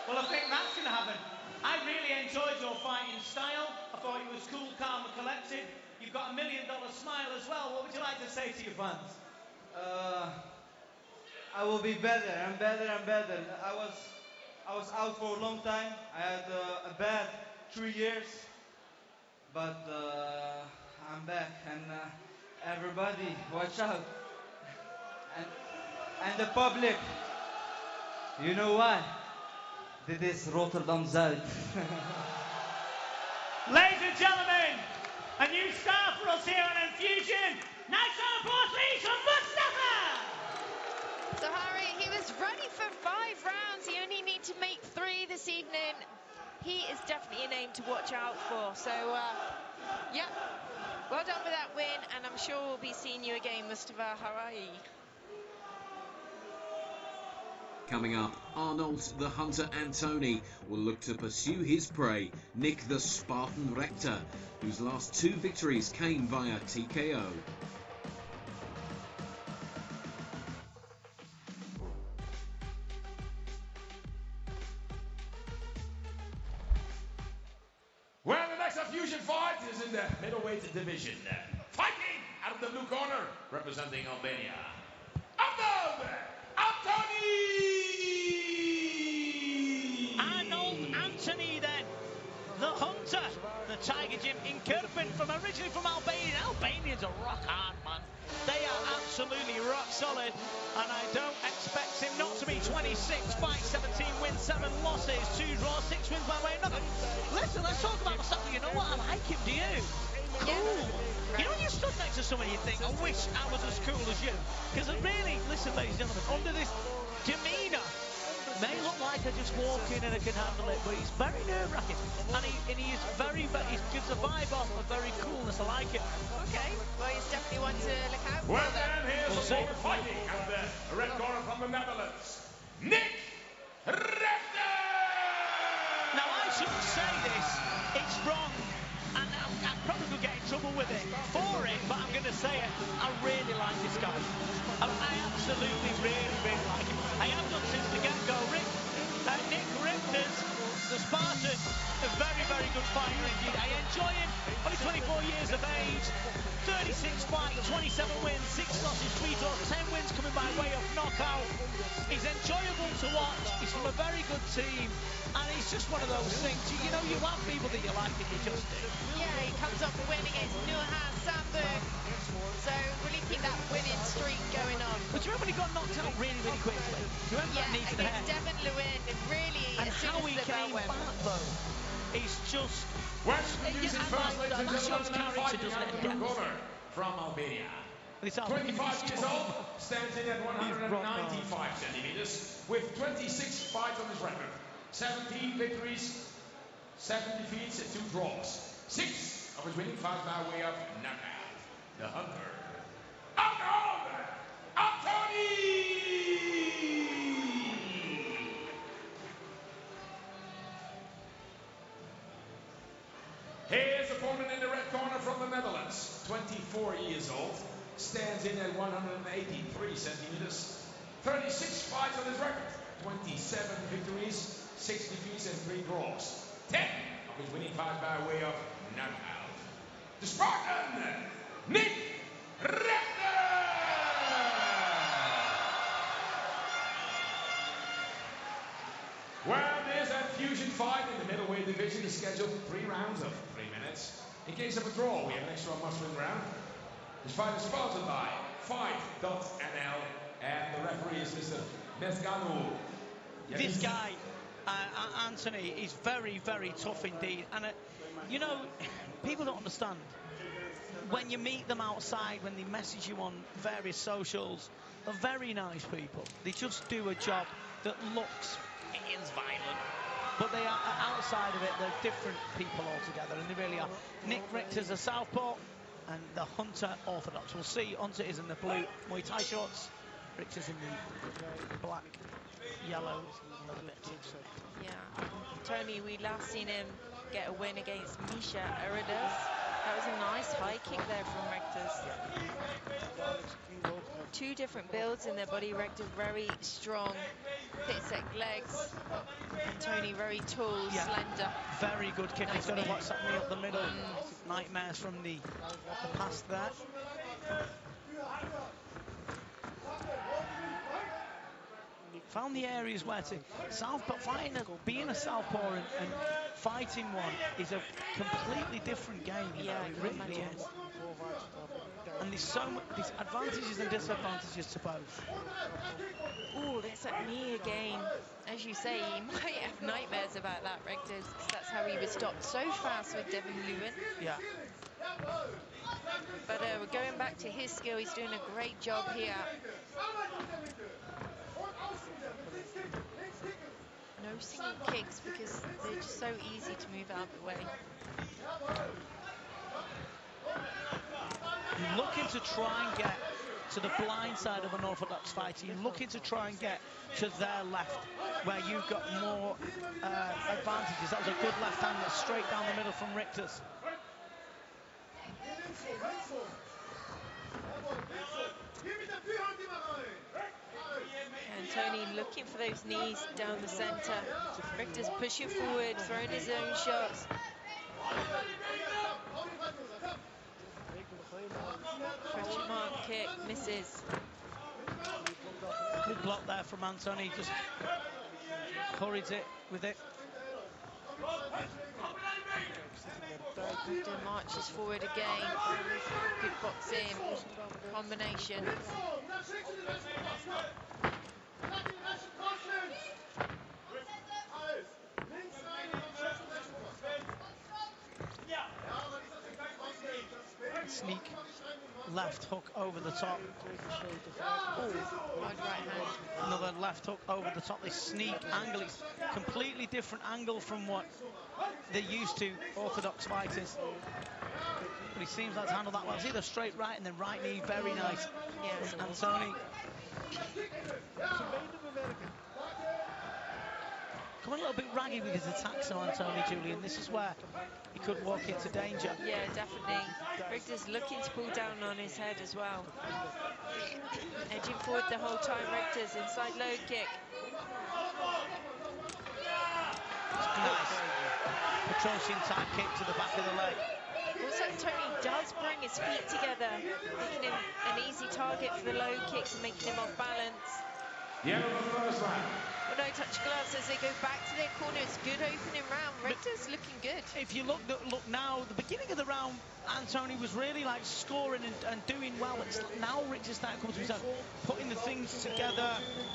Well, I think that's going to happen. I really enjoyed your fighting style. I thought it was cool, calm and collected. You've got $1 million smile as well. What would you like to say to your fans? I will be better and better and better. I was out for a long time. I had a bad 3 years, but I'm back, and everybody watch out. And the public, you know why? Dit is Rotterdam Zuid. Ladies and gentlemen, a new star for us here on Infusion. Nice round of applause, please, for Mustafa! So Harry, he was ready for 5 rounds. He only needs to make 3 this evening. He is definitely a name to watch out for. So, yeah, well done with that win, and I'm sure we'll be seeing you again, Mustafa Harai. Coming up, Arnold the Hunter Antoni will look to pursue his prey, Nick the Spartan Rector, whose last 2 victories came via TKO. Well, the next Fusion fight is in the middleweight division. Fighting out of the blue corner, representing Albania, Arnold Antoni then, the Hunter, the Tiger Gym in Kirpin, originally from Albania. Albanians are rock hard, man. They are absolutely rock solid, and I don't expect him not to be 26 fights, 17 wins, 7 losses, 2 draws, 6 wins by way of nothing. Listen, let's talk about Mustafa. You know what? I like him, do you? cool. You know, when you stood next to somebody, you think, I wish I was as cool as you. Because really, listen, ladies and gentlemen, under this demeanour, may look like I just walk in and I can handle it, but he's very nerve-wracking. And he is very, he gives a vibe off of very coolness. I like it. Okay, well, he's definitely one to look out for. Well, then, here's the forward fighting at the red corner from the Netherlands, Nick Rechter! Now, I shouldn't say this, it's wrong, and I probably could get in trouble with it for it, but I'm going to say it. I really like this guy. I absolutely, really like him. I have done since the get-go. Nick Richter's the Spartan, a very good fighter indeed. I enjoy him, only 24 years of age, 36 fights, 27 wins, 6 losses, 3 draws, 10 wins coming by way of knockout. He's enjoyable to watch, he's from a very good team, and he's just one of those things, you know, you have people that you like and you just do. Yeah, he comes off a win against Nurhan Sambu, so really keep that winning streak going on. But do you remember when he got knocked out really quickly? Do you remember that knee to the head? Devin Lewin, really, And as soon how as he the bell came went. back though, he's just... Well, introducing first, ladies and gentlemen, and fighting out of the blue corner from Albania. 25 years old, stands in at 195 centimeters, with 26 fights on his record. 17 victories, 7 defeats, and 2 draws. 6 of his winning fights by way of knockout. The Hunter. Anthony! Here's opponent in the red corner from the Netherlands, 24 years old, stands in at 183 centimeters, 36 fights on his record, 27 victories, 6 defeats and 3 draws, 10 of his winning fights by way of knockout. The Spartan, Nick Rechter! Well, there's that fusion fight in the middleweight division is scheduled for 3 rounds of 3 minutes. In case of a draw, we have an extra mustering round. This fight is sponsored by Fight.nl, and the referee is Mr. Mesganu. This guy, Anthony, is very tough indeed. And, you know, people don't understand. When you meet them outside, when they message you on various socials, they're very nice people. They just do a job that looks violent, but they are outside of it, they're different people altogether, and they really are. Nick Richter's a southpaw, and the Hunter orthodox. We'll see, Hunter is in the blue Muay Thai shorts, Richter's in the black, yellow, leather bit. Yeah, Tony, we last seen him get a win against Misha Eridas. That was a nice high kick there from Richter's. 2 different builds in their body. Richter's very strong, thick-set legs. And Tony very tall, slender. Very good kick. He's got to watch that knee up the middle. Nightmares from the past there. Found the areas where to southpaw, being a southpaw and fighting one is a completely different game. Yeah, it really is. And there's so much, there's advantages and disadvantages to both. Oh, there's that knee again. As you say, he might have nightmares about that, Richter's. That's how he was stopped so fast with Devin Lewin. Yeah. But we're going back to his skill. He's doing a great job here. No single kicks because they're just so easy to move out of the way. You're looking to try and get to the blind side of an orthodox fighter. You're looking to try and get to their left, where you've got more advantages. That was a good left hand that's straight down the middle from Richter's. And Tony looking for those knees down the centre. Richter's pushing forward, throwing his own shots. Question mark kick, misses. Good block there from Anthony, just hurried it with it. Richter marches forward again. Good boxing combination. left hook over the top. Wide right hand. Another left hook over the top. This sneak angle is completely different angle from what they're used to, orthodox fighters. But he seems like to handle that well. It's either straight right and then right knee, very nice. Yes. And Tony coming a little bit raggy with his attacks on Tony, Julian. This is where he could walk into danger. Yeah, definitely. Richter's looking to pull down on his head as well. Edging forward the whole time. Richter's inside low kick. Nice. Petrosian type kick to the back of the leg. Also, Tony does bring his feet together, making him an easy target for the low kicks and making him off balance. Yeah, the first round. Well, no touch gloves as they go back to their corners. Good opening round. Richter's looking good. If you look now, the beginning of the round, Anthony was really like scoring and doing well. It's now Richter's starting to come to himself, putting the things together,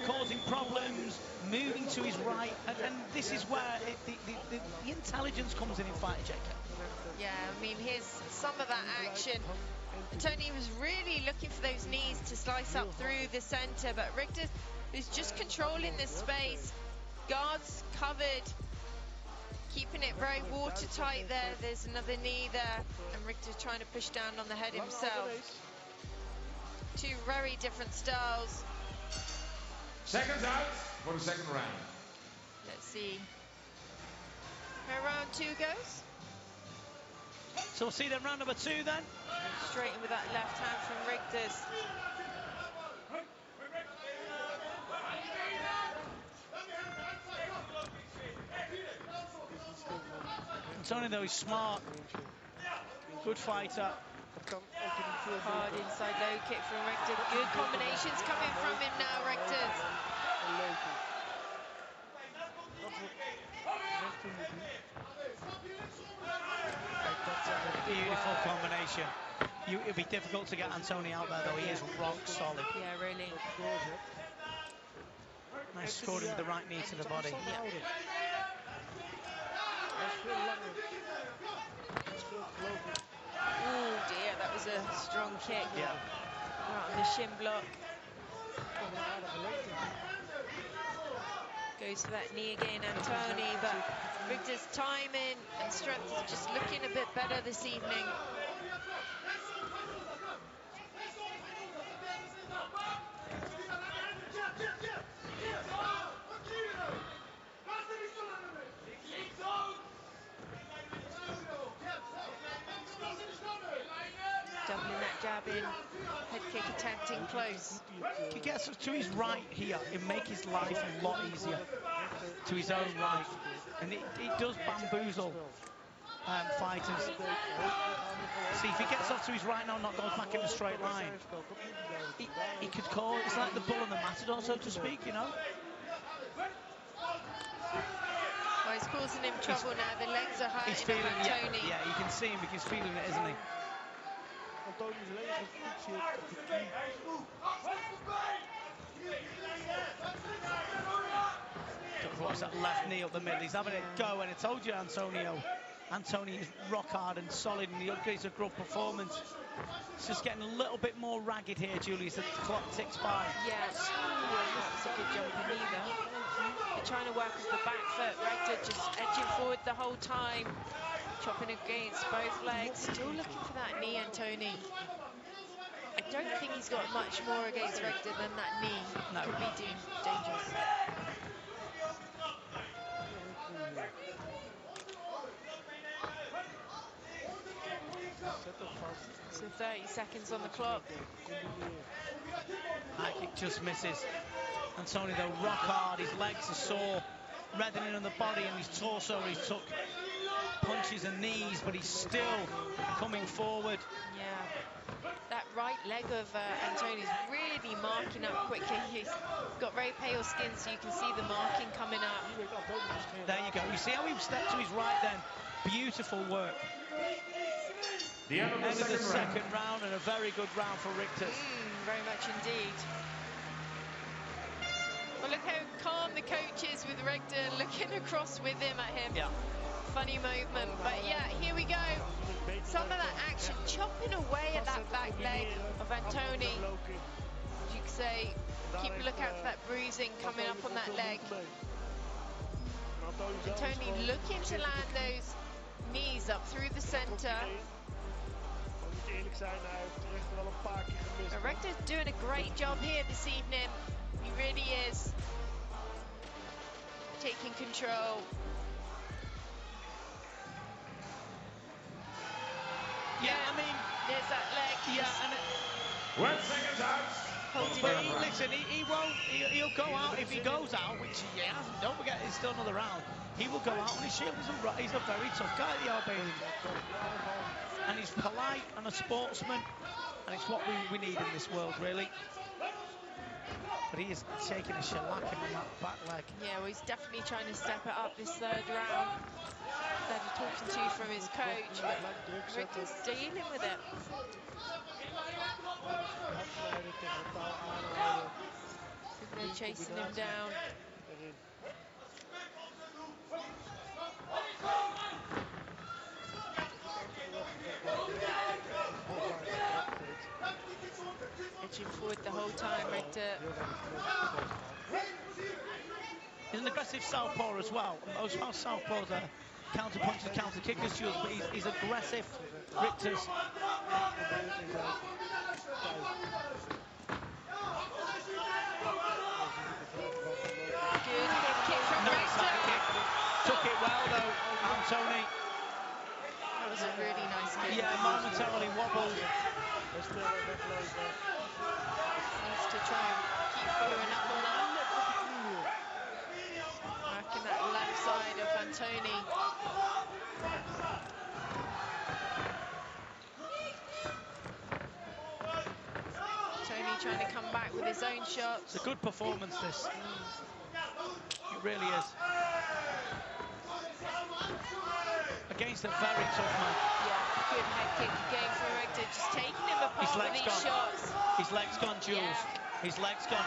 causing problems, moving to his right, and this is where the intelligence comes in fighting, JK. Yeah, I mean, here's some of that action. Tony was really looking for those knees to slice up through the centre, but Richter is just controlling this space. Guards covered, keeping it very watertight there. There's another knee there, and Richter trying to push down on the head himself. Two very different styles. Seconds out for the second round. Let's see how round two goes. So we'll see then round number two then. Straight in with that left hand from Rigters. Tony though is smart, good fighter. Hard inside low kick from Richter. Good combinations coming from him now, Rigters. Beautiful combination. It'll be difficult to get Anthony out there though. He is rock solid. Yeah, really. Nice scoring with the right knee to the body. Yeah. Oh dear, that was a strong kick. Yeah. Right on the shin block. Goes for that knee again, Anthony, but Rigter's timing and strength is just looking a bit better this evening. Doubling that jab in, head kick attempting close. He gets to his right here, it'll make his life a lot easier. To his own right. And it does bamboozle fighters. See, if he gets off to his right now and not goes back in a straight line, he could call, it's like the bull and the matador, so to speak, you know? Well, he's causing him trouble now, the legs are hurting. He's feeling it, Tony. yeah, you can see him, he's feeling it, isn't he? Watch that left knee up the middle. He's having it go, and I told you, Anthony is rock hard and solid, and he's a good performance. It's just getting a little bit more ragged here, Julie, as the clock ticks by. Yeah, that's a good jumping knee there. They're trying to work with the back foot. Richter just edging forward the whole time, chopping against both legs. Still looking for that knee, Anthony. I don't think he's got much more against Richter than that knee. No. Could be dangerous. So 30 seconds on the clock. High kick just misses. Anthony though rock hard, his legs are sore, reddening on the body, and his torso, he's took punches and knees, but he's still coming forward. Yeah, that right leg of Anthony's really marking up quickly. He's got very pale skin, so you can see the marking coming up. There you go. You see how he stepped to his right then? Beautiful work. The end of the second round, and a very good round for Richter. Very much indeed. Well, look how calm the coach is with Richter, looking across with him at him. Yeah. funny movement. But yeah, here we go. Some of that action chopping away at that back leg of Antoni. As you can say, keep a lookout for that bruising coming up on that leg. Antoni looking to land those knees up through the center. Rector's doing a great job here this evening. He really is. Taking control. Yeah, I mean, there's that leg. Yeah, and 1 second out. but listen, he won't. He'll go out if he goes out, which he hasn't. Don't forget, it's still another round. He will go out on his shield. He's a very tough guy, the Albanian, and he's polite and a sportsman, and it's what we need in this world, really. But he is taking a shellacking on that back leg. Yeah, well, he's definitely trying to step it up this third round. That he's talking to from his coach, but Richter's dealing with it. They're chasing him down. Edging forward the whole time, Richter. He's an aggressive southpaw as well. Most of our southpaws are counter punchers, counter kickers, but he's aggressive. Richter's. Good head kick from Richter. Took it well though, Antoni. That was a really nice kick. Yeah, momentarily wobbled. Needs to try and keep following up on that. Working that left side of Antoni. Tony trying to come back with his own shots. It's a good performance, this. It really is. Against a very tough man. Yeah, good head kick again from Richter, just taking him apart with these shots. His leg's gone, Jules. Yeah. His leg's gone.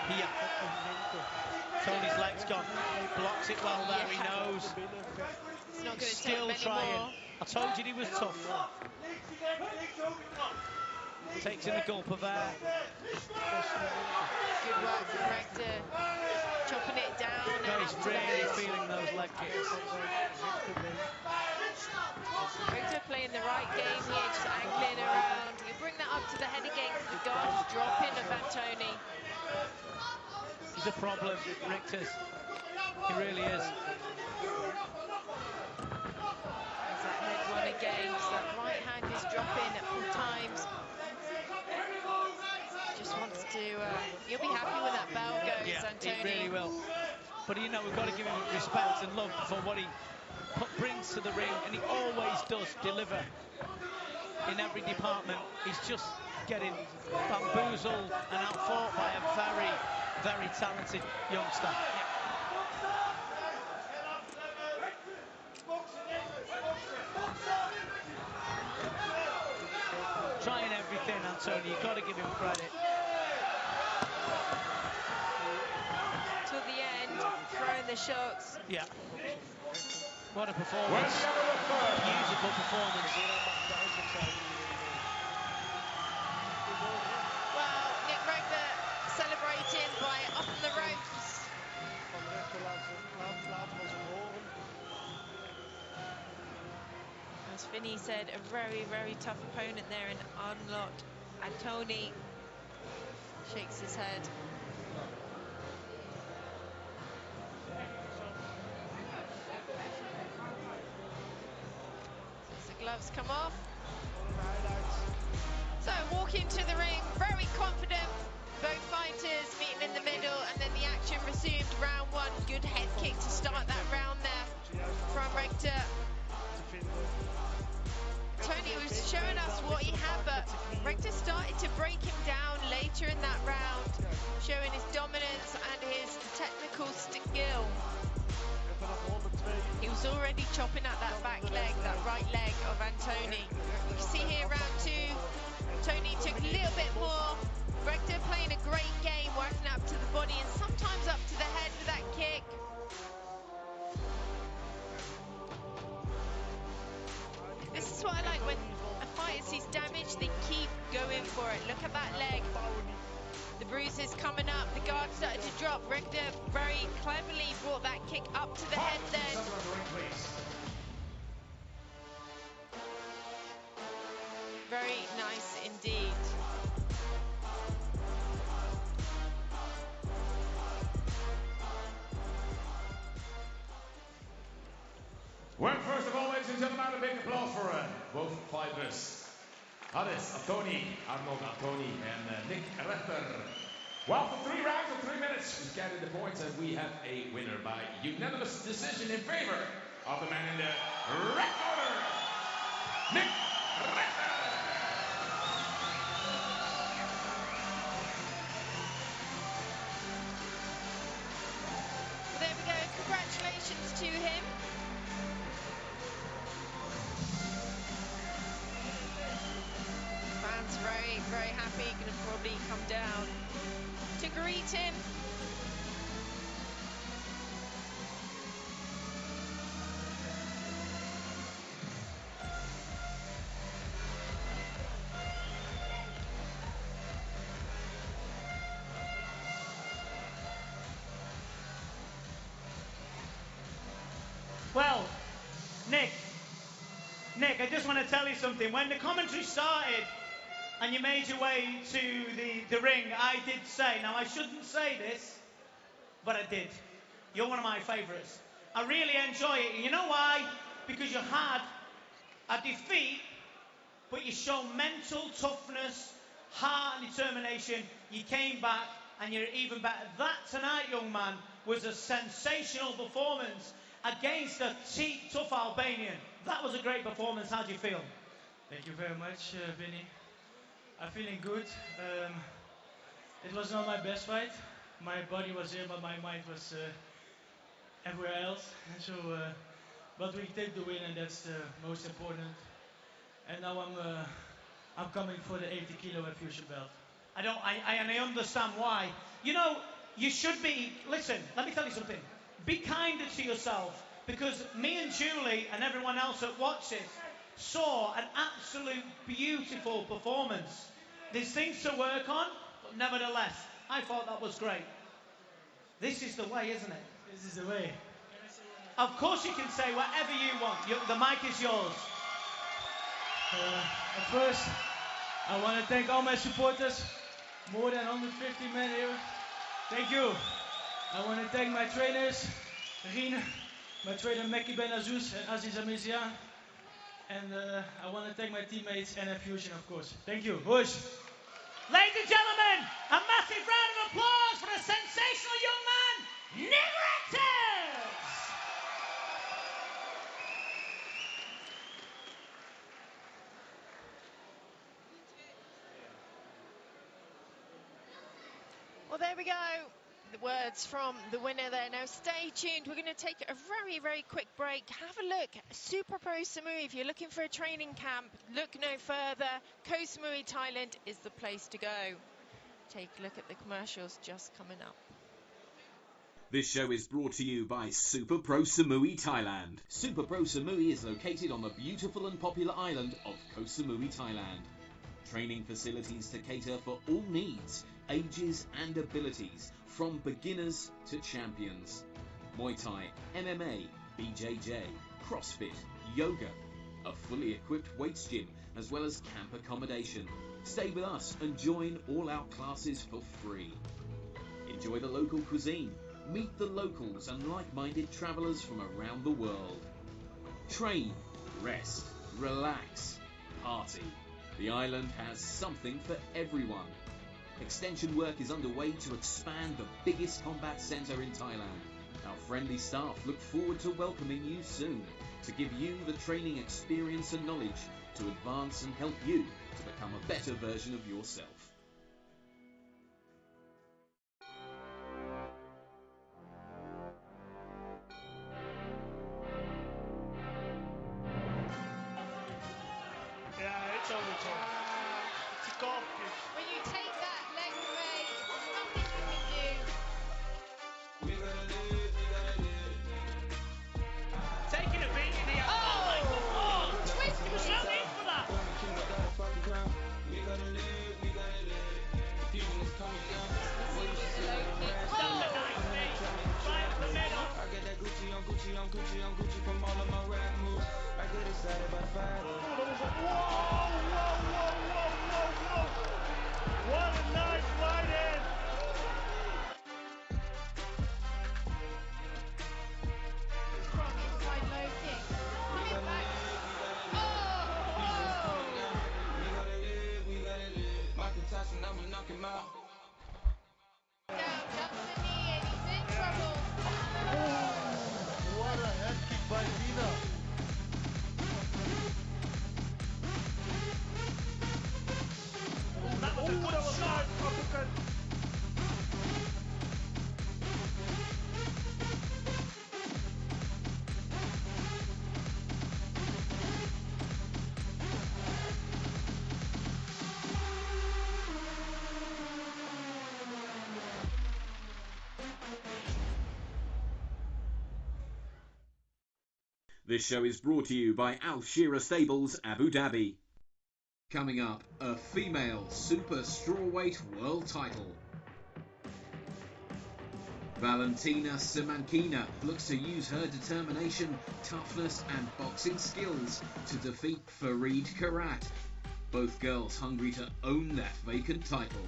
Here. Tony's leg's gone. Blocks it well there, he knows. He's not going to still take many trying. more. I told you he was tough. Takes in a gulp of air. Good work from Richter. Chopping it down. No, he's really feeling those leg kicks. Richter playing the right game here, just angling around. You bring that up to the head again, the guard's dropping of Antoni. He's a problem, Richter's. He really is. There's that head one again, so that right hand is dropping at all times. Just wants to, you'll be happy when that bell goes, Yeah, Antoni. he really will. But you know, we've got to give him respect and love for what he brings to the ring, and he always does deliver in every department. He's just getting bamboozled and outfought by a very, very talented youngster. Trying everything, Antoni, you've got to give him credit. Till the end, throwing the shots. Yeah. What a performance. Beautiful performance. Well, Nick Richter celebrating by up on the ropes. As Finney said, a very, very tough opponent there in Unlock. Antoni shakes his head. Gloves come off. So walking to the ring, very confident. Both fighters meeting in the middle, and then the action resumed. Round one, good head kick to start that round there from Richter. Tony was showing us what he had, but Richter started to break him down later in that round, showing his dominance and his technical skill. He was already chopping at that back leg, that right leg of Antoni. You can see here round two, Tony took a little bit more. Richter playing a great game, working up to the body and sometimes up to the head with that kick. is coming up. The guard started to drop. Regda very cleverly brought that kick up to the head then. Very nice indeed. Well, first of all, ladies and gentlemen, a big applause for both fighters. Hades Antoni, Arnold Antoni, and Nick Rechter. Well, for 3 rounds of 3 minutes, we counted the points, and we have a winner by unanimous decision in favor of the man in the red corner, Nick Rechter. Well, there we go. Congratulations to him. Fans very, very happy. Gonna probably come down to greet him. Well, Nick, I just want to tell you something. When the commentary started and you made your way to the ring, I did say, now I shouldn't say this, but I did. You're one of my favourites. I really enjoy it. And you know why? Because you had a defeat, but you showed mental toughness, heart and determination. You came back and you're even better. That tonight, young man, was a sensational performance against a tough Albanian. That was a great performance. How do you feel? Thank you very much, Vinny. I'm feeling good. It was not my best fight. My body was here, but my mind was everywhere else. So, but we take the win, and that's the most important. And now I'm coming for the 80 kilo infusion belt. I understand why. You know, you should be. Listen, let me tell you something. Be kinder to yourself, because me and Julie and everyone else that watched it saw an absolute beautiful performance. There's things to work on, but nevertheless, I thought that was great. This is the way, isn't it? This is the way. Of course you can say whatever you want. The mic is yours. At first, I want to thank all my supporters. More than 150 men here. Thank you. I want to thank my trainers, Rien, my trainer Mekki Ben Azouz and Aziz Amizian. And I want to thank my teammates and Fusion, of course. Thank you. Bush. Ladies and gentlemen, a massive round of applause for a sensational young man, Nick Rechter! Well, there we go. The words from the winner there. Now stay tuned. We're going to take a very, very quick break. Have a look. Super Pro Samui. If you're looking for a training camp, look no further. Koh Samui, Thailand is the place to go. Take a look at the commercials just coming up. This show is brought to you by Super Pro Samui, Thailand. Super Pro Samui is located on the beautiful and popular island of Koh Samui, Thailand. Training facilities to cater for all needs, ages and abilities, from beginners to champions. Muay Thai, MMA, BJJ, CrossFit, yoga, a fully equipped weights gym, as well as camp accommodation. Stay with us and join all our classes for free. Enjoy the local cuisine, meet the locals and like-minded travellers from around the world. Train, rest, relax, party. The island has something for everyone. Extension work is underway to expand the biggest combat centre in Thailand. Our friendly staff look forward to welcoming you soon, to give you the training experience and knowledge to advance and help you to become a better version of yourself. Yeah, it's overtime. It's a golf pitch. When you take that leg away, there's nothing you can do. Taking a beating here. Oh my God! Twist. There was no need for that. This show is brought to you by Al Shira Stables, Abu Dhabi. Coming up, a female super strawweight world title. Valentina Simankina looks to use her determination, toughness and boxing skills to defeat Fareed Karat. Both girls hungry to own that vacant title.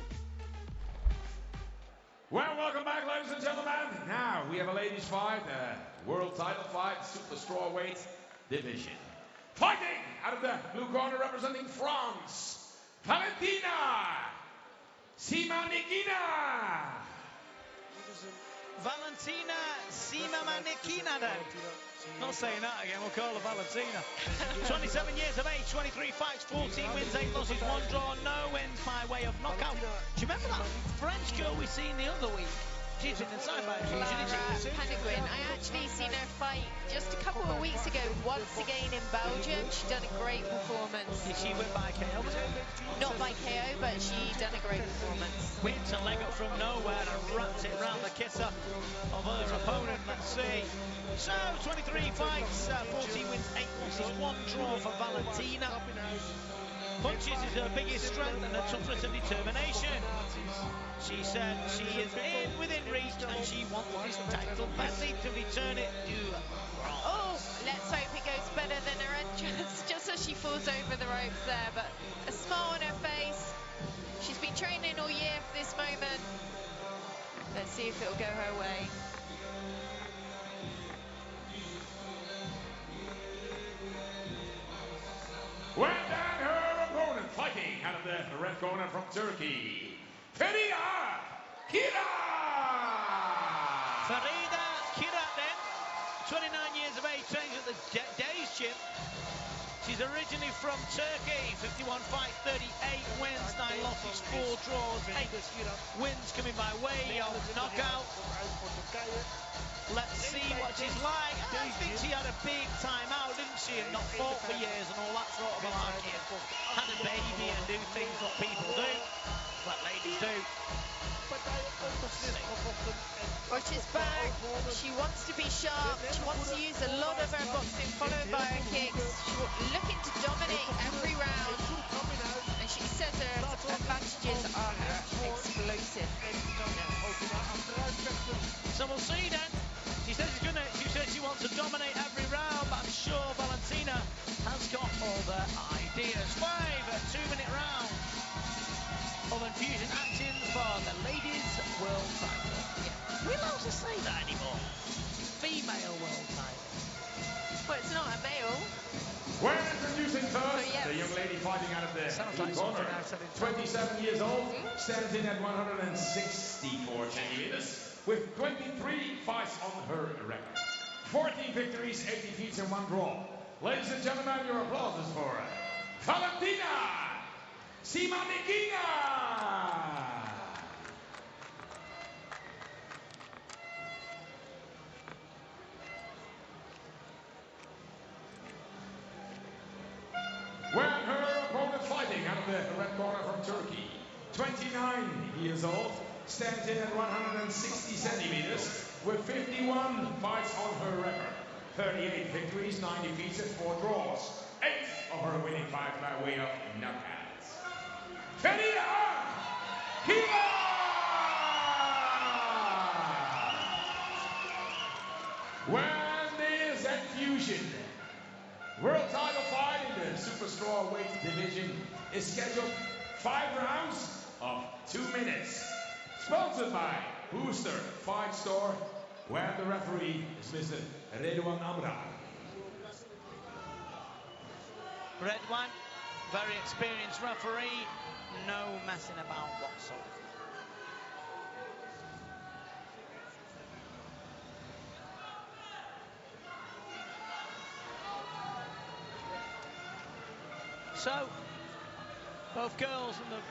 Well, welcome back, ladies and gentlemen. Now we have a ladies' fight, a world title fight, super strawweight division. Fighting out of the blue corner, representing France, Valentina Simankina. Valentina Simankina then. Not saying that again, we'll call her Valentina. 27 years of age, 23 fights, 14 wins, 8 losses, 1 draw, no wins by way of knockout. Do you remember that French girl we seen the other week? She's been inside by Clara Penguin. I actually seen her fight just a couple of weeks ago, once again in Belgium. She done a great performance. Did she win by KO? Not by KO, but she done a great performance. Wins a leg up from nowhere and wrapped it round the kisser of her opponent. Let's see. So, 23 fights, 14 wins, 8 losses, 1 draw for Valentina. Punches is her biggest strength and her toughness and determination. She said she is within reach and she wants this title badly to return it to bronze. Oh, let's hope it goes better than her entrance, just as she falls over the ropes there. But a smile on her face. She's been training all year for this moment. Let's see if it'll go her way. Well, down her opponent, fighting out of the red corner from Turkey, Farida Kira. Farida Kira then, 29 years of age, trains at the Days Gym. She's originally from Turkey, 51 fights, 38 wins, 9 losses, 4 draws, 8 wins coming by way of knockout. Let's see what she's like. I think she had a big time out, didn't she? And not fought for years and all that sort of malarkey. Had a baby and do things what people do, what ladies do. Well, she's back. She wants to be sharp. She wants to use a lot of her boxing, followed by her kicks. She's looking to dominate every round. And she says her advantages are her explosive. So we'll see then. She says she wants to dominate every round, but I'm sure Valentina has got all the ideas. 5 2-minute rounds of infusion action for the ladies' world title. Yeah. Are we allowed to say that anymore? Female world title. Well, it's not a male. We're introducing first yes. the young lady fighting out of the blue like corner. 27 years old, stands in at 164 centimeters, with 23 fights on her record. 14 victories, 8 defeats and 1 draw. Ladies and gentlemen, your applauses for Valentina Simankina. When her opponent fighting out of the red corner from Turkey, 29 years old, stands in at 160 centimeters with 51 fights on her record. 38 victories, 9 defeats and 4 draws. 8 of her winning fights by way of knockouts. Farida Kira! When this infusion world title fight in the super strawweight division is scheduled 5 rounds of 2 minutes. Sponsored by Booster Fight Store, where the referee is Mr. Redouan Amra. Redouan, very experienced referee, no messing about whatsoever. So, both girls in the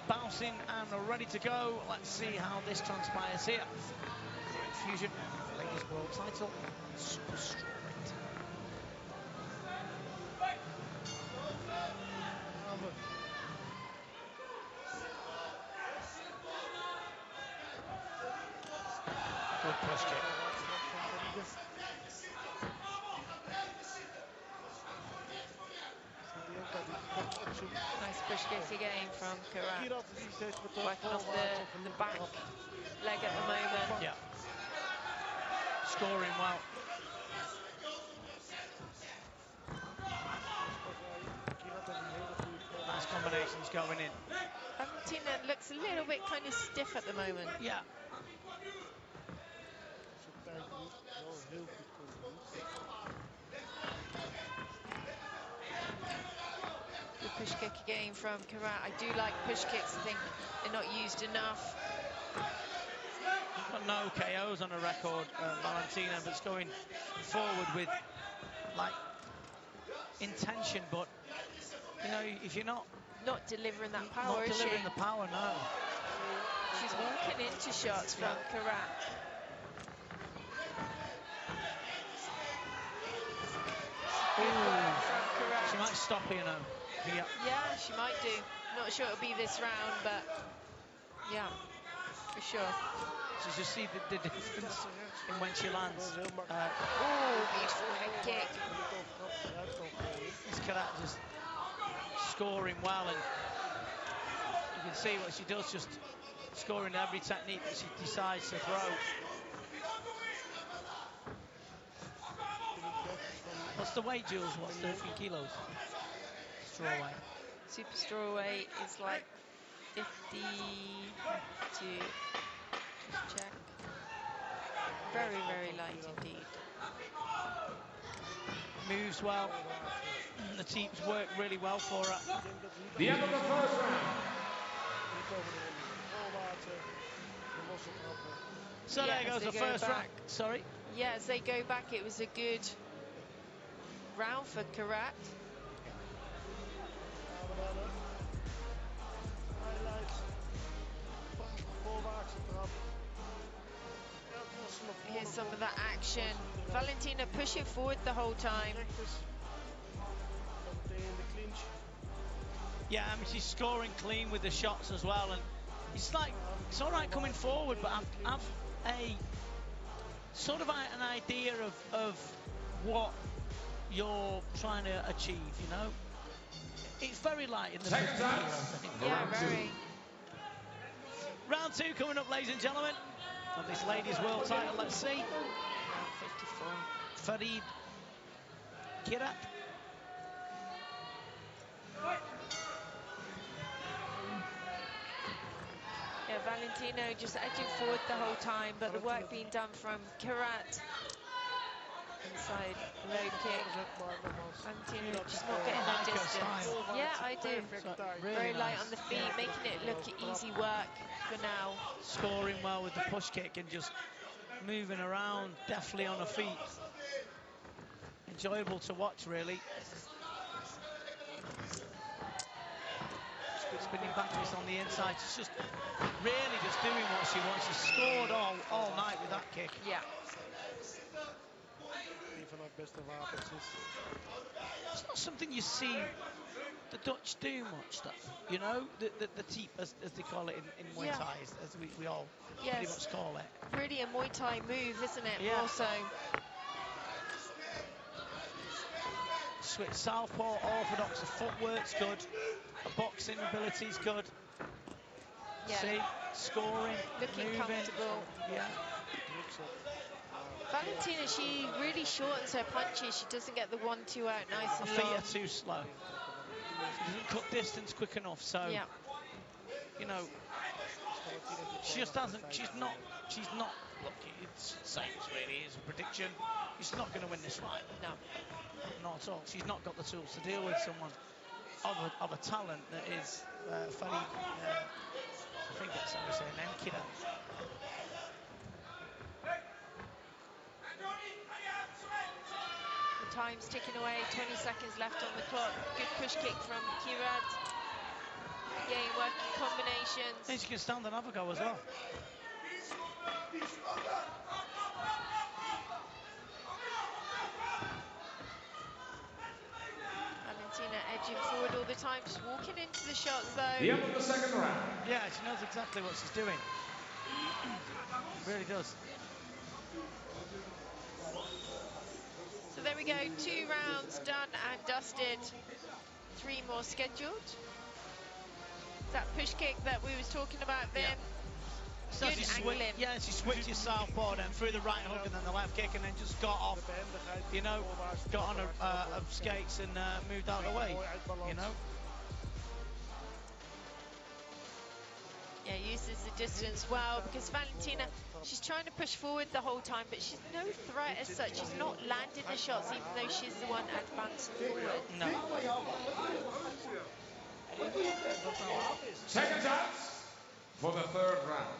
bouncing and are ready to go. Let's see how this transpires here. Infusion, ladies world title, super strawweight. Good push kick. Nice push kick again from Karat. Kirat die steeds met de Working off voorwaarts the of een back leg at the moment. Yeah. Scoring well. Kirat heeft een hele goede voorwaarts. Nice combinations going in. Valentina looks a little bit kind of stiff at the moment. Yeah. Zijn tijd nu wel heel goed continu. The push kick again from Karat. I do like push kicks. I think they're not used enough. Got no KOs on a record, Valentina, but it's going forward with like intention. But you know, if you're not delivering that power, not is delivering she? the power, no. She's walking into shots from Karat. From Karat. She might stop here now. Yeah. Yeah, she might do. Not sure it'll be this round, but yeah, for sure. So you just see the difference in when she lands. Oh, beautiful head kick. This Karat just scoring well, and you can see what she does, just scoring every technique that she decides to throw. What's the weight, Jules? What's the 3 kilos? Straw weight. Super straw weight is like 50 to just check. Very, very light indeed. Moves well. The teams work really well for her. The end of the first round. So there goes the first round. Sorry? Yeah, as they go back, it was a good round for Karat. Here's some of that action. Valentina pushing forward the whole time. Yeah, I mean, she's scoring clean with the shots as well, and it's like, it's all right coming forward, but have a sort of an idea of what you're trying to achieve, you know? It's very light in the 50 kilos, I think. Yeah, very. Round 2 coming up, ladies and gentlemen, of this ladies' world title. Let's see. 54. Farid Kirat. Yeah, Valentino just edging forward the whole time, but the work being done from Karat. Inside low kick. Valentino just not getting that distance. Yeah, I do. Really Very light nice. on the feet, making it look easy work for now. Scoring well with the push kick and just moving around deftly on her feet. Enjoyable to watch, really. Spinning back twist on the inside. She's just really just doing what she wants. She scored all night with that kick. Yeah. It's not something you see the Dutch do much, though. You know, the teep, as they call it in Muay Thai, as we all pretty much call it. Really a Muay Thai move, isn't it? Yeah. Also. Switch southpaw, orthodox, the footwork's good, the boxing ability's good. Yeah. See, scoring, looking moving. Comfortable. Yeah. Valentina, she really shortens her punches. She doesn't get the 1-2 out nice and Her feet long. are too slow. She doesn't cut distance quick enough, so you know, she just hasn't. She's not. Look, it's the same as really is a prediction. She's not going to win this fight. No. Not at all. She's not got the tools to deal with someone of a talent that is Farid. I think that's how we say her name, Kida. The time's ticking away. 20 seconds left on the clock. Good push kick from Kirat. Again, working combinations. And she can stand and have a go as well. Valentina edging forward all the time, just walking into the shots though. The end of the second round. Yeah, she knows exactly what she's doing. Really does. So there we go, 2 rounds done and dusted. 3 more scheduled. That push kick that we was talking about then. So Good angling. yeah, she switches southpaw then through the right hook and then the left kick and then just got off, you know, got on her skates and moved out of the way, you know. Yeah, uses the distance well because Valentina, she's trying to push forward the whole time, but she's no threat as such. She's not landed the shots, even though she's the one advancing forward. No. Second chance for the third round.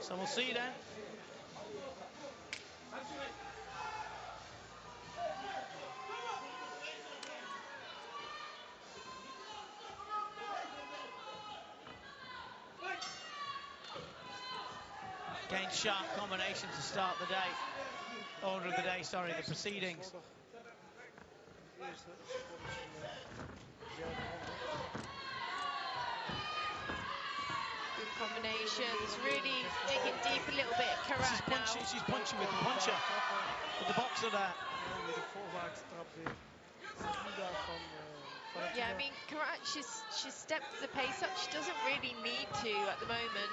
So we'll see then. Again, sharp combination to start the day. Order of the day, sorry, the proceedings. Good combinations, really digging deep a little bit. Karat now. She's punching with the puncher, with the boxer there. Yeah, I mean, Karat, she's stepped the pace up. She doesn't really need to at the moment.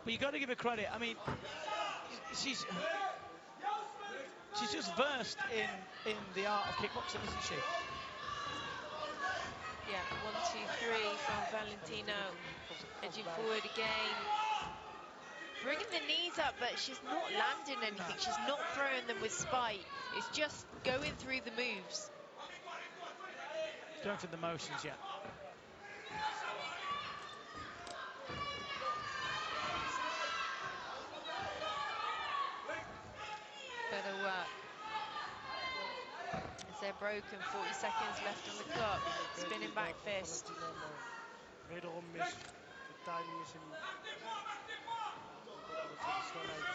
But you got to give her credit. I mean, she's just versed in the art of kickboxing, isn't she? Yeah, 1, 2, 3 from Valentino. Edging forward again. Bringing the knees up, but she's not landing anything. She's not throwing them with spite. It's just going through the moves. Going through the motions, yeah. Better work. As they're broken, 40 seconds left on the clock. Spinning back fist. Wederom mis. De timing is er niet. De snelheid.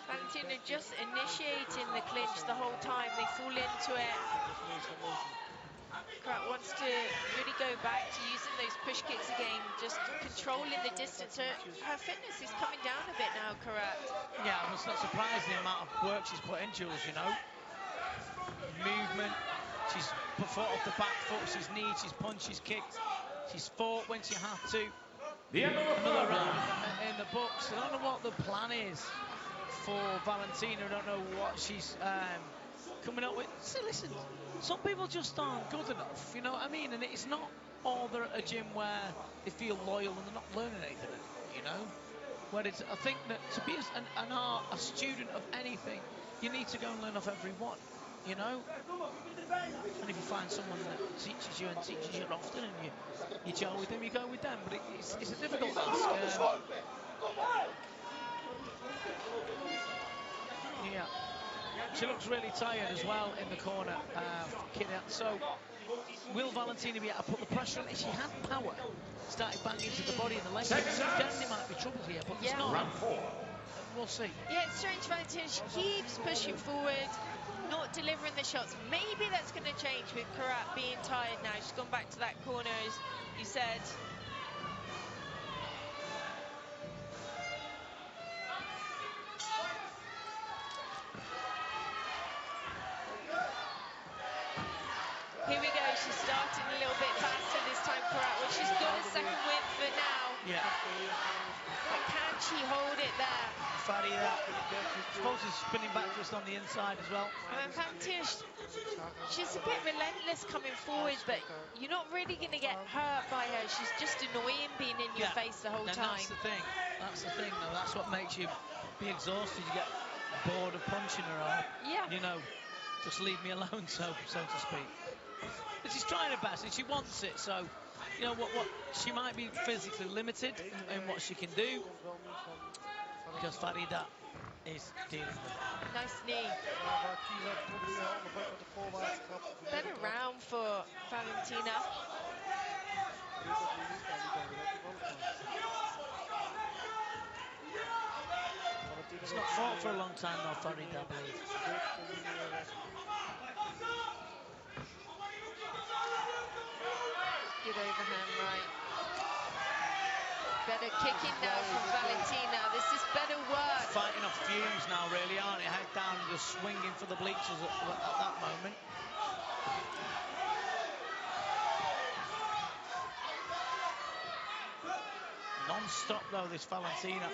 Valentina just initiating the clinch the whole time. They fall into it. Karat wants to really go back to using those push kicks again, just controlling the distance. Her fitness is coming down a bit now, Karat. Yeah, I was not surprised the amount of work she's put in, Jules, you know. Movement, she's put foot off the back foot, she's kneed, she's punched, she's kicked, she's fought when she had to. Another round in the books. I don't know what the plan is for Valentina. I don't know what she's coming up with. So listen, some people just aren't good enough, you know what I mean? And it's not all they're at a gym where they feel loyal and they're not learning anything, you know? Where it's, I think that to be a student of anything, you need to go and learn off everyone, you know? And if you find someone that teaches you and teaches you often and you gel with them, you go with them. But it's a difficult task. Yeah. She looks really tired as well in the corner, Kidda. So, will Valentina be able to put the pressure on? If she had power, started banging to the body and the legs, then there might be trouble here, but there's not. Round 4. We'll see. Yeah, it's strange, Valentina. She keeps pushing forward, not delivering the shots. Maybe that's going to change with Karat being tired now. She's gone back to that corner, as you said. Here we go, she's starting a little bit faster this time, Karat. Well, she's got a second win for now. Yeah. But can she hold it there? Fadi, suppose she's spinning back just on the inside as well. I mean, Valentina, she's a bit relentless coming forward, but you're not really going to get hurt by her. She's just annoying being in your face the whole time. That's the thing. That's the thing, though. That's what makes you be exhausted. You get bored of punching her, or, you know, just leave me alone, so to speak. But she's trying her best and she wants it, so you know what she might be physically limited in what she can do because Farida is dealing with it. Nice knee. Better round for Valentina. Valentina It's not fought for a long time though, Farid, I believe. Good overhand right. Better kicking now from Valentina. This is better work. Fighting off fumes now, really, aren't you? Head down and just swinging for the bleachers at that moment. Non-stop though, this Valentina.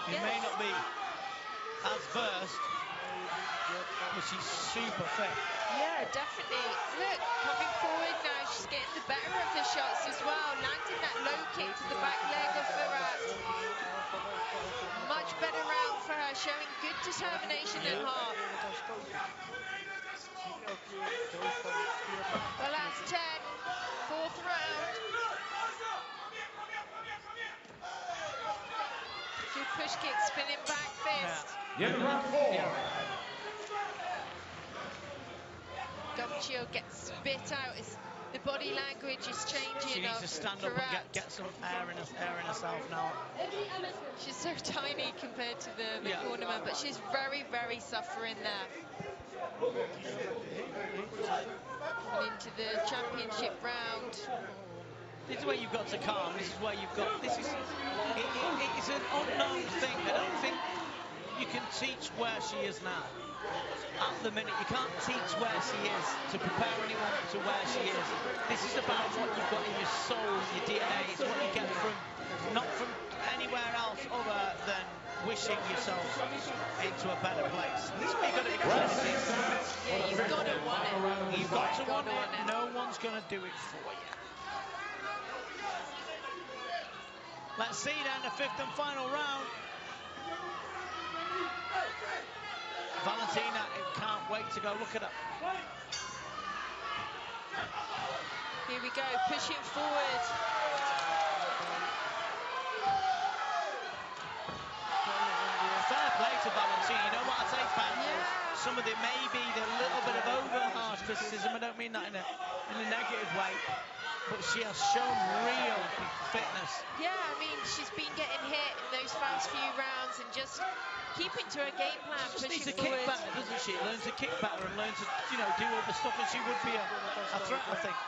He may not be as versed, but she's super fit. Yeah, definitely. Look, coming forward now, she's getting the better of the shots as well. Landing that low kick to the back leg of Farad. Much better round for her, showing good determination and heart. Well, that's 10. Fourth round. Two push kicks, spinning back fist. Yeah, round 4. Gumchio gets spit out. The body language is changing. She needs to stand up and get some air in herself now. She's so tiny compared to the cornerman, but she's very, very suffering there. Coming into the championship round. This is where you've got to calm. This is where you've got. This is. It's an unknown thing. I don't think you can teach where she is now. At the minute, you can't teach where she is to prepare anyone to where she is. This is about what you've got in your soul, your DNA. It's what you get from, not from anywhere else other than wishing yourself into a better place. This is what you've got to be committed to. Yeah, you've got to want it. You've got to want it. No one's going to do it for you. Let's see then the 5th and final round. Valentina can't wait to go. Look at her. Here we go, pushing forward. Fair play to Valentina. You know what I say, fans? Yeah. Some of it may be the little bit of over-harsh criticism. I don't mean that in a negative way. But she has shown real fitness. Yeah, I mean, she's been getting hit in those first few rounds and just keeping to her game plan, She just needs to pushing kick forward. better, doesn't she? Learn to kick better and learn to, do all the stuff, and she would be a threat, I think.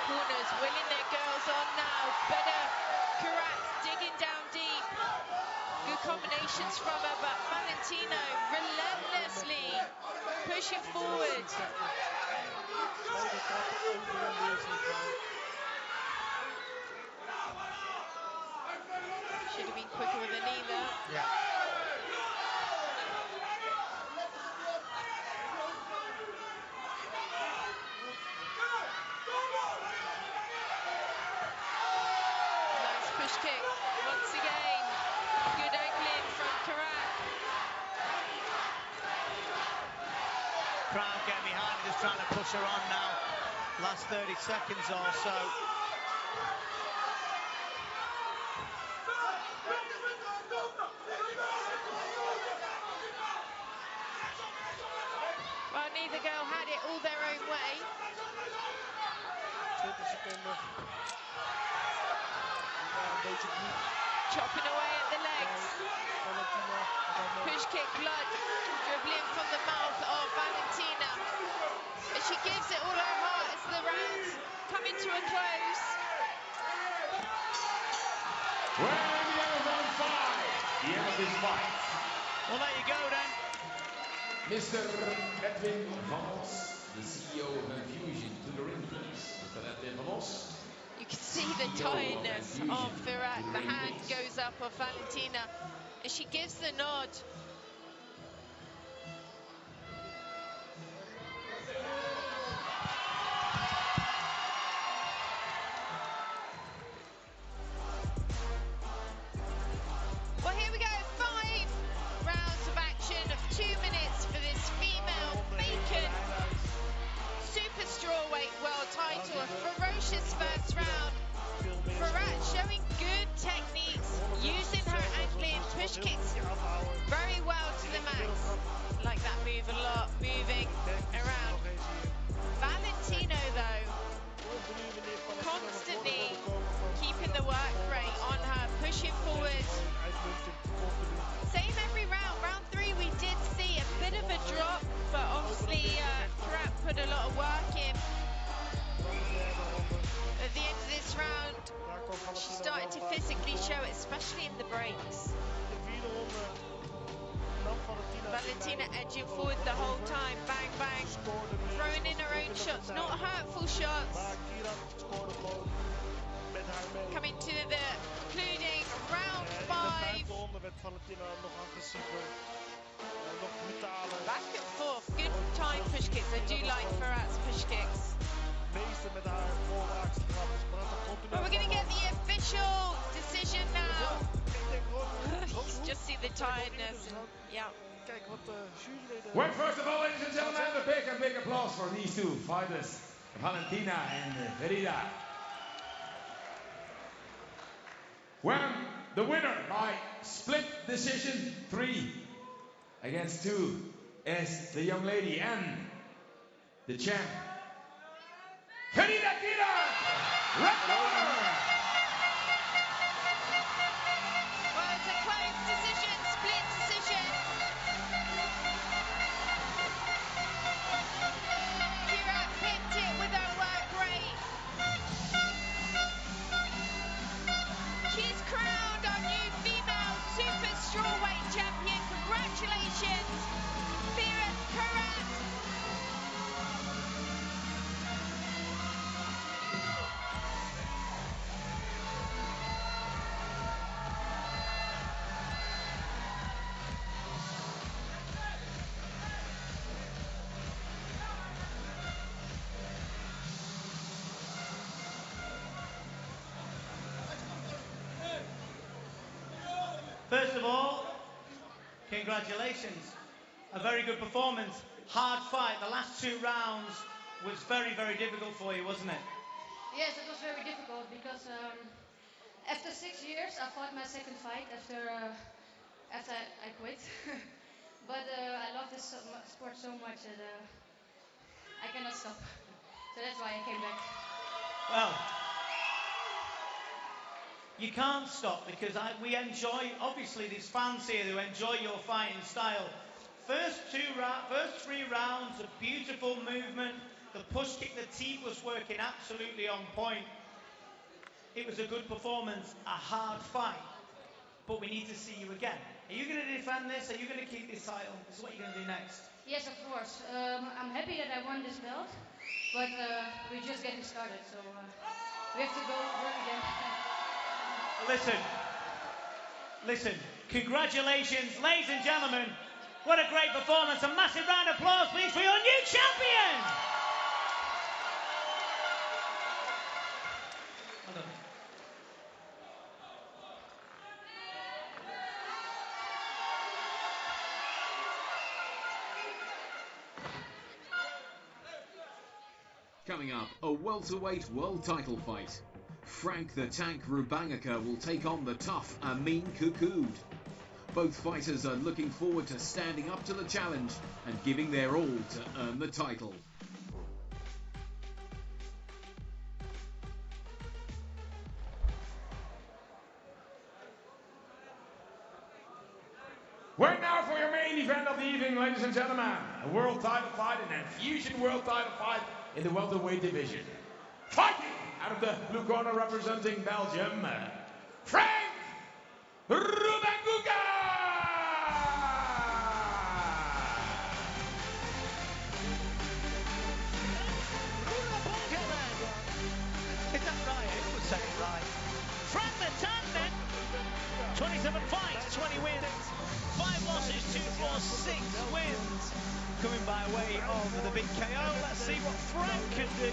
Corners willing their girls on now. Better Karat digging down deep. Good combinations from her, but Valentino relentlessly pushing forward. Should have been quicker with a knee there. Yeah. Nice push kick once again. Good angling from Karat. Crowd getting behind, just trying to push her on now. Last 30 seconds or so. Well, neither girl had it all their own way. Chopping away at the legs. Push kick, blood dribbling from the mouth of Valentina. And she gives it all her heart as the rounds coming to a close. Well, the end of round 5. The end of this fight. Well, there you go then. Mr. Edwin van Os, the CEO of Infusion, to the ring, please. Mr. Edwin van Os. You can see the tiredness of Firat. The hand goes up of Valentina and she gives the nod. Well, here we go. 5 rounds of action of 2 minutes for this female vacant super strawweight world title. A ferocious first round. Firat showing good techniques, using her angling push kicks very especially in the breaks. Valentina edging forward the whole time, bang, bang, throwing in her own shots, not hurtful shots. Coming to the concluding round 5. Back and forth, good time push kicks. I do like Ferrat's push kicks. But we're going to get the official decision now. Just see the tiredness. And, yeah. Well, first of all, ladies and gentlemen, a big applause for these two fighters, Valentina and Verida. When the winner by split decision 3 against 2 is the young lady and the champ, Verida Kira, red corner. Well, it's a close decision, split decision. Kira picked it with her work rate. She's crowned our new female super strawweight champion. Congratulations, Ferrat. First of all, congratulations. A very good performance. Hard fight. The last 2 rounds was very, very difficult for you, wasn't it? Yes, it was very difficult because after 6 years I fought my second fight after I quit. But I love this sport so much that I cannot stop. So that's why I came back. Well, you can't stop because we enjoy, obviously there's fans here who enjoy your fighting style. First 3 rounds, a beautiful movement. The push kick, the teep was working absolutely on point. It was a good performance, a hard fight. But we need to see you again. Are you going to defend this? Are you going to keep this title? This is what you're going to do next. Yes, of course. I'm happy that I won this belt, but we're just getting started, so we have to go work again. Listen, congratulations, ladies and gentlemen. What a great performance. A massive round of applause, please, for your new champion. Well done. Coming up, a welterweight world title fight. Frank the Tank Rubangaka will take on the tough Amin Kukud. Both fighters are looking forward to standing up to the challenge and giving their all to earn the title. Well, now for your main event of the evening, ladies and gentlemen. A world title fight, an infusion world title fight in the welterweight division. Fighting out of the blue corner representing Belgium, Frank Rubangaka! Is that right? I always said it right. Frank the Tank then. 27 fights, 20 wins, 5 losses, 2 draws, 6 wins. Coming by way of the big KO. Let's see what Frank can do.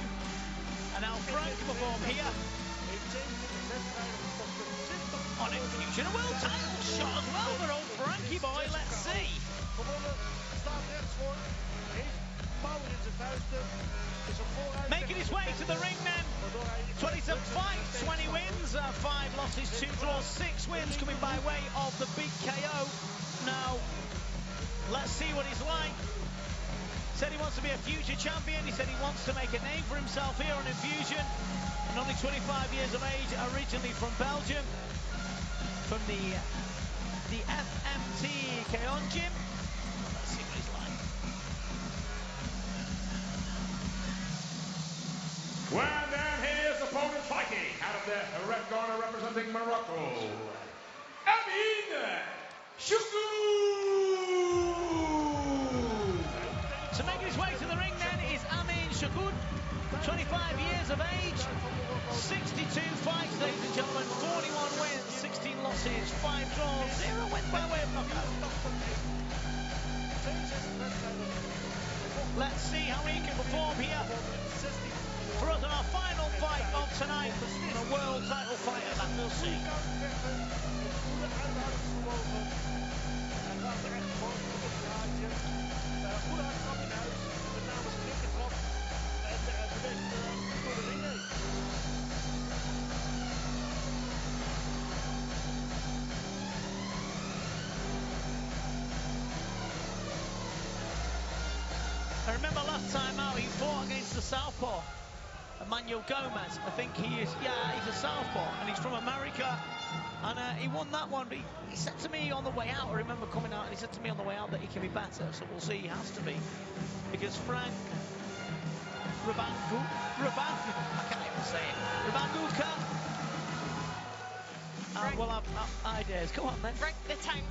And how Frank perform here. On Infusion, a world title shot as well for old Frankie boy. Let's see. Making his way to the ring then. 27 fights, 20 wins, 5 losses, 2 draws, 6 wins, coming by way of the big KO. Now, let's see what he's like. Said he wants to be a future champion. He said he wants to make a name for himself here on Infusion. And only 25 years of age, originally from Belgium, from the FMT Keon gym. Let's see what he's like. Well, then here's opponent fighting out of the red corner representing Morocco, years of age, 62 fights, ladies and gentlemen, 41 wins, 16 losses, 5 draws, 0 wins by way of knockout. Let's see how he can perform here for us in our final fight of tonight, in a world title fight, that we'll see. I remember last time out he fought against the southpaw, Emmanuel Gomez. I think he's a southpaw, and he's from America, and he won that one. But he said to me on the way out, I remember coming out, and he said to me on the way out that he can be better, so we'll see, he has to be. Because Frank Rabangu, I can't even say it, Rabanguka, will have ideas. Go on then. Frank the Tank.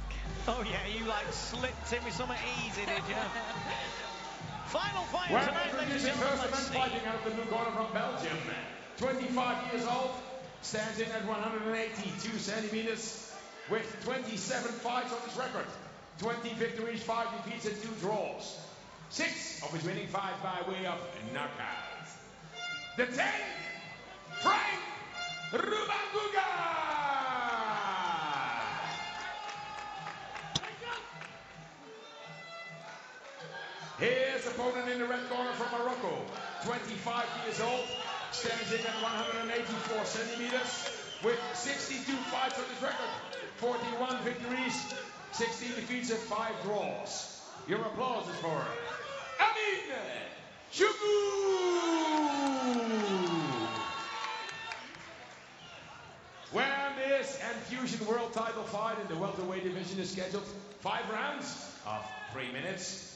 Oh yeah, you like slipped in with something easy, did you? Final fight Well, tonight, ladies and introducing gentlemen. first man fighting out of the blue corner from Belgium. 25 years old, stands in at 182 centimeters, with 27 fights on his record. 20 victories, 5 defeats and 2 draws. 6 of his winning 5 by way of knockout. The 10, Frank Rubanguga! His opponent in the red corner from Morocco, 25 years old, stands in at 184 centimeters, with 62 fights on his record, 41 victories, 16 defeats and 5 draws. Your applause is for Amin Choukou! When this Enfusion World title fight in the welterweight division is scheduled, 5 rounds of 3 minutes.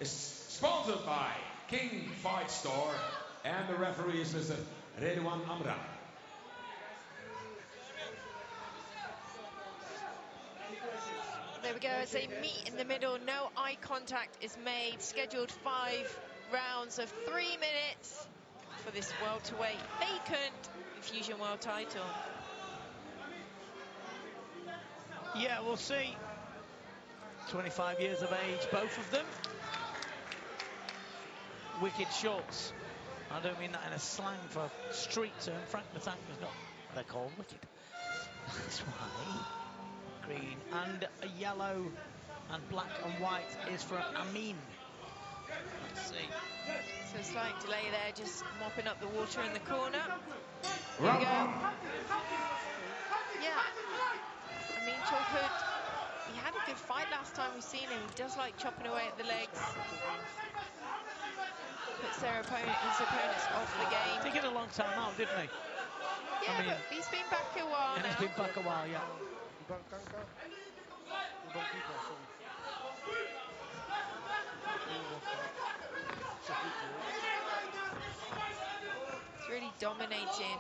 Is sponsored by King Fight Store, and the referee is Mr. Redouan Amra. There we go, as they meet in the middle, no eye contact is made. Scheduled 5 rounds of 3 minutes for this welterweight vacant Enfusion World title. Yeah, we'll see. 25 years of age, both of them. Wicked shorts. I don't mean that in a slang for street term. Frank the Tank was not, they're called wicked. That's why. Green and yellow and black and white is for Amin. Let's see. So slight delay there, just mopping up the water in the corner. Here we go. Yeah. Amin Choukou, he had a good fight last time we've seen him. He does like chopping away at the legs. Puts his opponents off the game. He had a long time out, didn't he? Yeah, I mean, but he's been back a while and now. he's been back a while, yeah. He's really dominating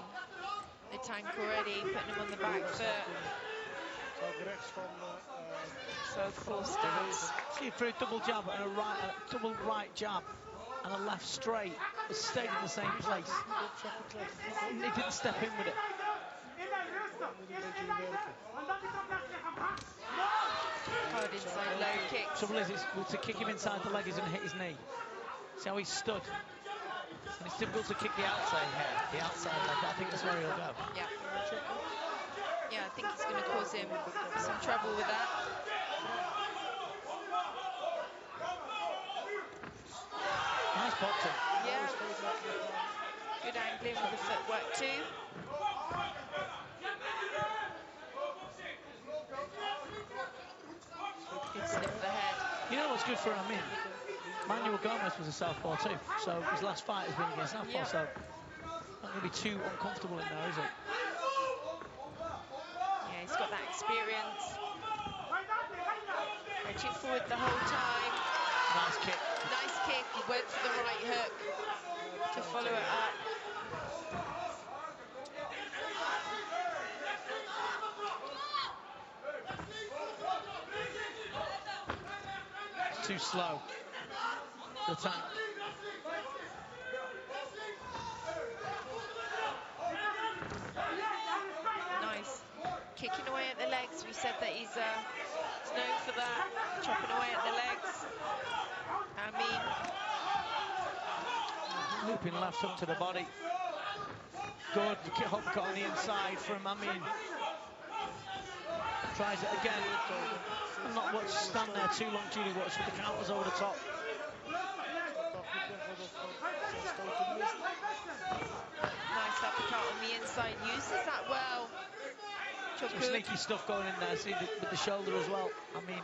the Tank already, putting him on the back foot. Southpaw stance. See, threw a double jab and a double right jab and a left straight. It stayed in the same place. He didn't step in with it. Hard inside low kick. Trouble is, to kick him inside the leg is going to hit his knee. See how he stood? And it's difficult to kick the outside leg. I think that's where he'll go. Yeah. Yeah, I think it's going to cause him some trouble with that. Nice boxing. Yeah. Good angling with the footwork too. Good slip of the head. You know what's good for Amin? Manuel Gomez was a southpaw too, so his last fight has been against southpaw, so not going to be too uncomfortable in there, is it? Yeah, he's got that experience. Reaching forward the whole time. Nice kick. Nice kick. He went for the right hook to follow it up. It's too slow. The Tank. at the legs. We said that he's known for that, chopping away at the legs. I mean, Looping left hook to the body. Good uppercut on the inside from Amin. Tries it again. And not watch stand there too long, Julie. Watch for the counters over the top. nice uppercut on the inside. Uses that well. Some sneaky stuff going in there. See with the shoulder as well. I mean,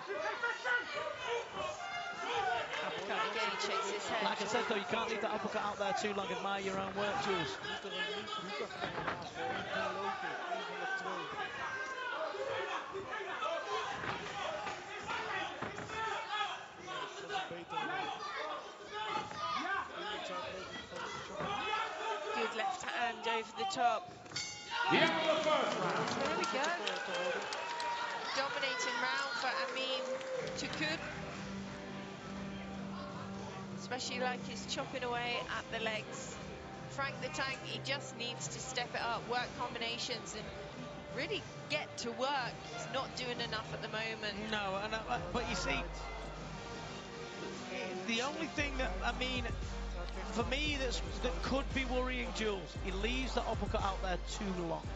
uppercut again, shakes his head. like I said though, you can't leave that uppercut out there too long. Admire your own work, Jules. Good left hand over the top. There we go. Dominating round for Amin Chukwu. Especially like he's chopping away at the legs. Frank the Tank, he just needs to step it up, work combinations and really get to work. He's not doing enough at the moment. No, and but you see, the only thing that, I mean, for me, that could be worrying, Jules, he leaves the uppercut out there too long.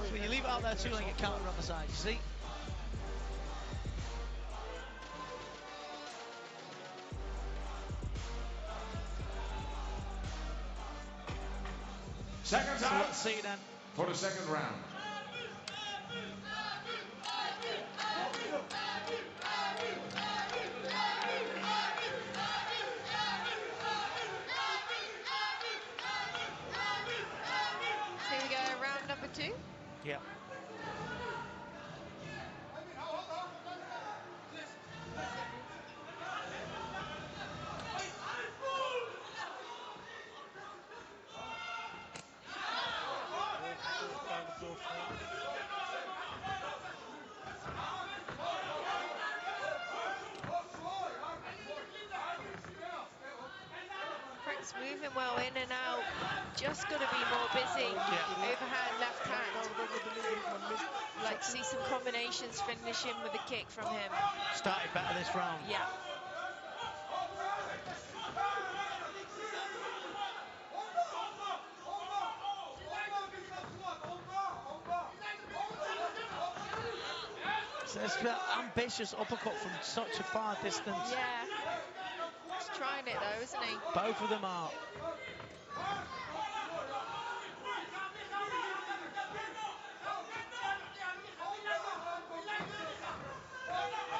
So when you leave it out there too long, you get counter on the side, you see? Seconds so out. let's see then. For the second round. Here we go, round number 2. Yeah. Frank's moving well in and out. Just got to be more busy. Yeah. Overhand, left hand. Like to see some combinations finishing with a kick from him. Started better this round. Yeah. So it's an ambitious uppercut from such a far distance. Yeah. He's trying it though, isn't he? Both of them are.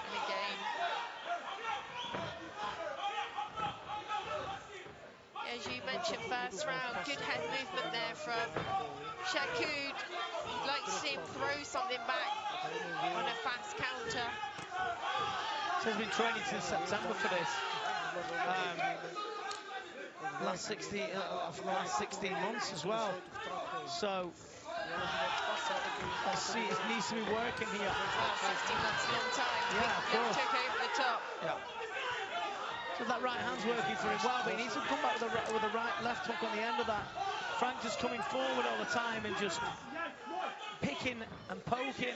And again. As you mentioned, first round, good head movement there from Chukwu. You'd like to see him throw something back on a fast counter. So he's been training since September for this. Last 16, for the last 16 months as well. So let's see, it needs to be working here. 16 months, long time. Yeah, of course. Took over the top. Yeah. So that right hand's working for him well, but he needs to come back with a left hook on the end of that. Frank just coming forward all the time and just picking and poking.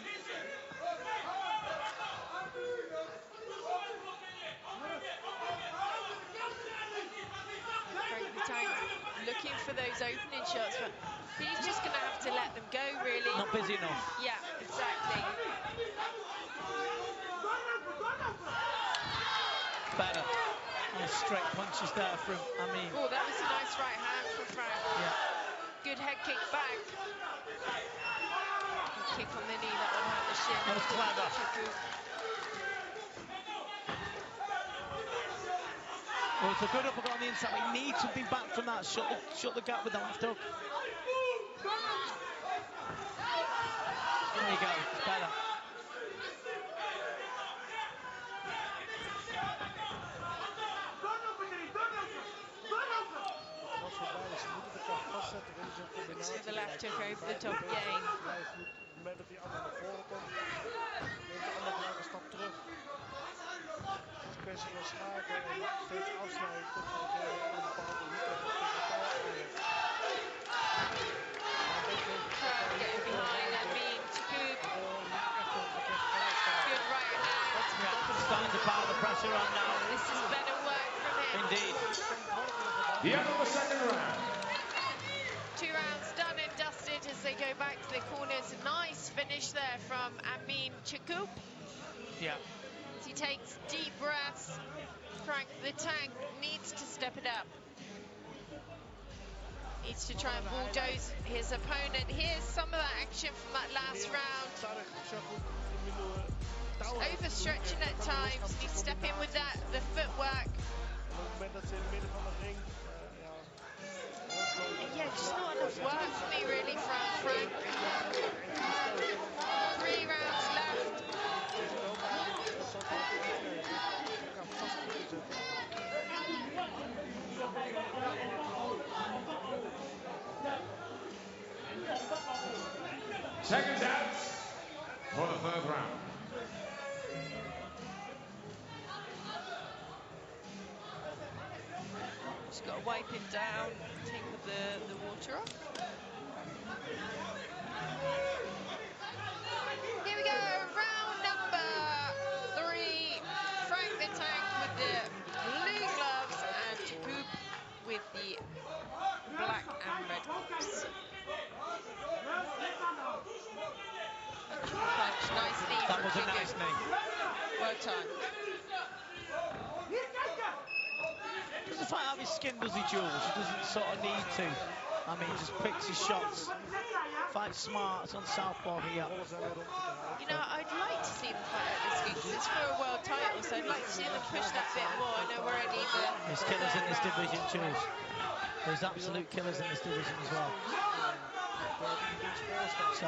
Frank the Tank looking for those opening shots, but he's just going to have to let them go, really. Not busy enough. Yeah, exactly. Better. And straight punches there from Amin. Oh, that was a nice right hand from Frank. Yeah. Good head kick back. Good kick on the knee, that one hurt the shin. That was clever. Well, it's a good uppercut on the inside. We need something back from that. Shut the gap with the left hook. There you go. It's better. So the left hook over the top again. Getting to pile the pressure on now. This is better work from him. Indeed. The end of the second round. 2 rounds done and dusted as they go back to the corners. Nice finish there from Amin Chakub. Yeah. As he takes deep breaths. Frank the Tank needs to step it up. Needs to try and bulldoze his opponent. Here's some of that action from that last round. Overstretching at times. He's stepping with that, the footwork. Yeah, just not enough work for me really from Frank. 3 rounds left. Seconds out for the third round. Just got to wipe him down, take the water off. Here we go, round number 3. Frank the Tank with the blue gloves and Chakub with the black and red gloves. Punch, nice knee. That was a nice knee. Well done. Doesn't fight out his skin, does he, Jules? He doesn't sort of need to. I mean, just picks his shots. Fights smart. It's on southpaw here. You know, I'd like to see them fight out this skin because it's for a world title, so I'd like to see them push that bit more. I know we're already There's killers in this division, Jules. There's absolute killers in this division as well. So,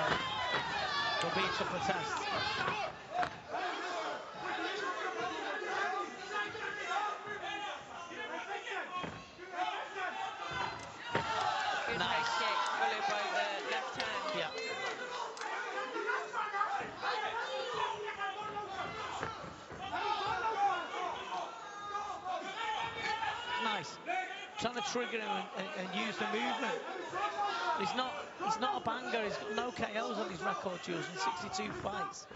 there'll be a couple of tests. Good head kick, followed by the left hand. Yeah. Nice. Trying to trigger him and use the movement. He's not a banger. He's got no KOs on his record, Jules, in 62 fights.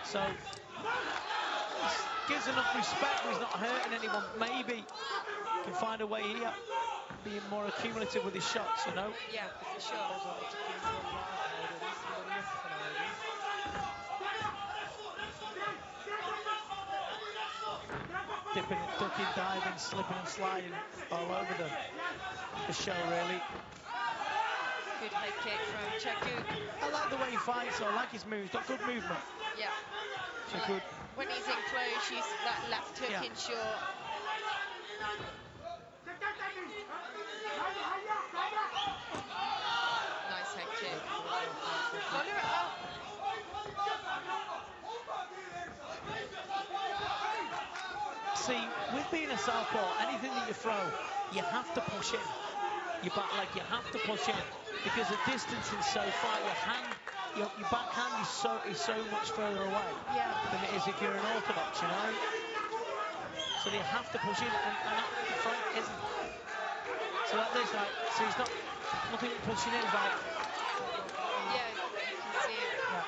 So he gives enough respect, but he's not hurting anyone. Maybe can find a way here, being more accumulative with his shots, you know? Yeah, for sure. Dipping, ducking, diving, slipping and sliding all over the show, really. Good head kick from Chakub. I like the way he fights, I like his moves. He's got good movement. Yeah. Chakub. When he's in close, use that left hook in short. Nice head kick. Follow it up. See, with being a southpaw, anything that you throw, you have to push in. Your back leg, you have to push in because the distance is so far. Your backhand is so much further away than it is if you're an orthodox, you know. So you have to push in, and that Frank isn't. So that is like, so he's not nothing pushing in, like. Yeah, you can see it. Yeah.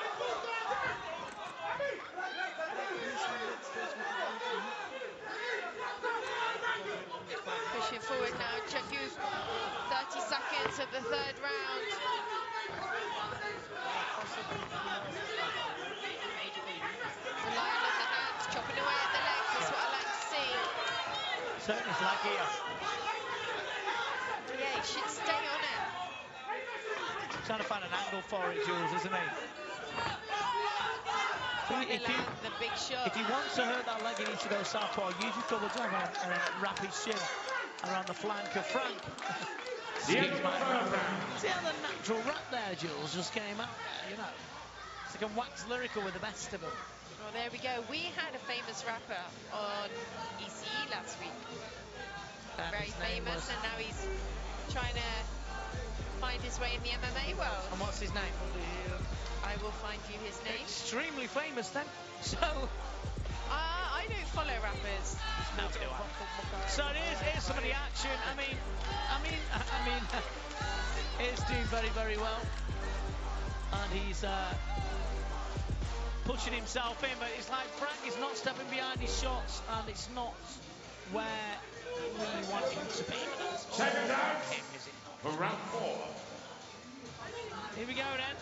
Pushing forward now, Chakub. 30 seconds of the third round. Relying on the hands, chopping away at the legs. That's what I like to see. Certainly it's like here. Yeah, he should stay on it. Trying to find an angle for it, Jules, isn't he? The big shot. If he wants to hurt that leg, he needs to go southpaw. Use his double jab and wrap his shin around the flank of Frank. See how the natural rap there, Jules, just came out there, you know. It's like a wax lyrical with the best of them. Well, there we go. We had a famous rapper on ECE last week. Very famous, and now he's trying to find his way in the MMA world. And what's his name? I will find you his name. Extremely famous then. So I don't follow rappers. No, do I. So here's some of the action. I mean, it's doing very, very well, and he's pushing himself in, but it's like Frank is not stepping behind his shots, and it's not where we want him to be. Second out Him, is it not? for round 4. Here we go then,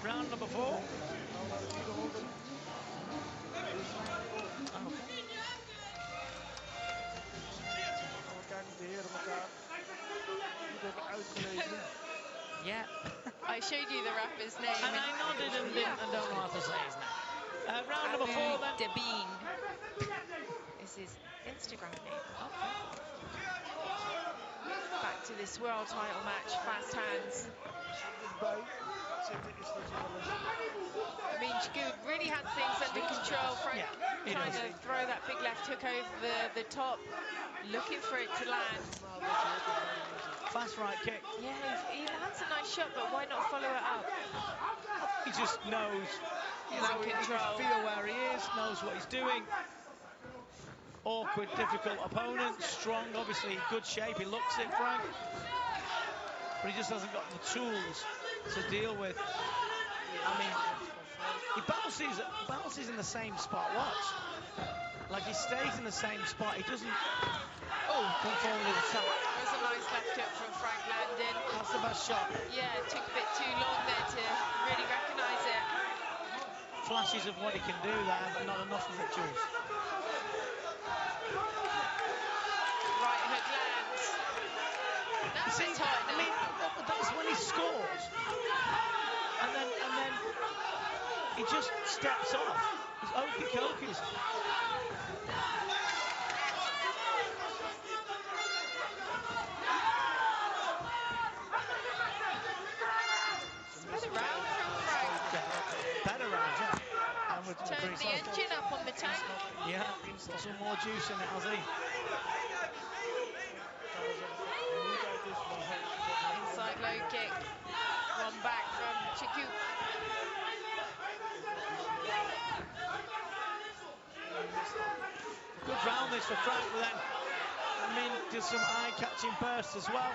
round number 4. Kijken de heren elkaar goed hebben uitgelezen. Yeah, I showed you the rapper's name. And I nodded and don't know how to say his name. Round number 4 then. Dabine is his Instagram name. Okay. Back to this world title match, fast hands. I mean, Chakub really had things under control. Frank trying to throw that big left hook over the top, looking for it to land. Fast right kick. Yeah, he lands a nice shot, but why not follow it up? He just knows, He's in he control. can feel where he is, knows what he's doing. Awkward, difficult opponent, strong, obviously in good shape. He looks it, Frank, but he just hasn't got the tools to deal with. I mean, he bounces in the same spot. Watch, like he stays in the same spot. He doesn't. Come forward with a tap. There's a nice left hook from Frank Landon. That's the best shot. Yeah, it took a bit too long there to really recognise it. Flashes of what he can do there, but not enough of it, Jules. Right hook lands. That's a tight. I mean, that's when he scores, and then he just steps off. He's okey cokies. Better round from Frank. Better round, yeah. Turn the engine up on the tank. Yeah, got some more juice in it, has he? Inside low kick. One back from Chakub. Good round this for Frank, but then, I mean, just some eye-catching bursts as well.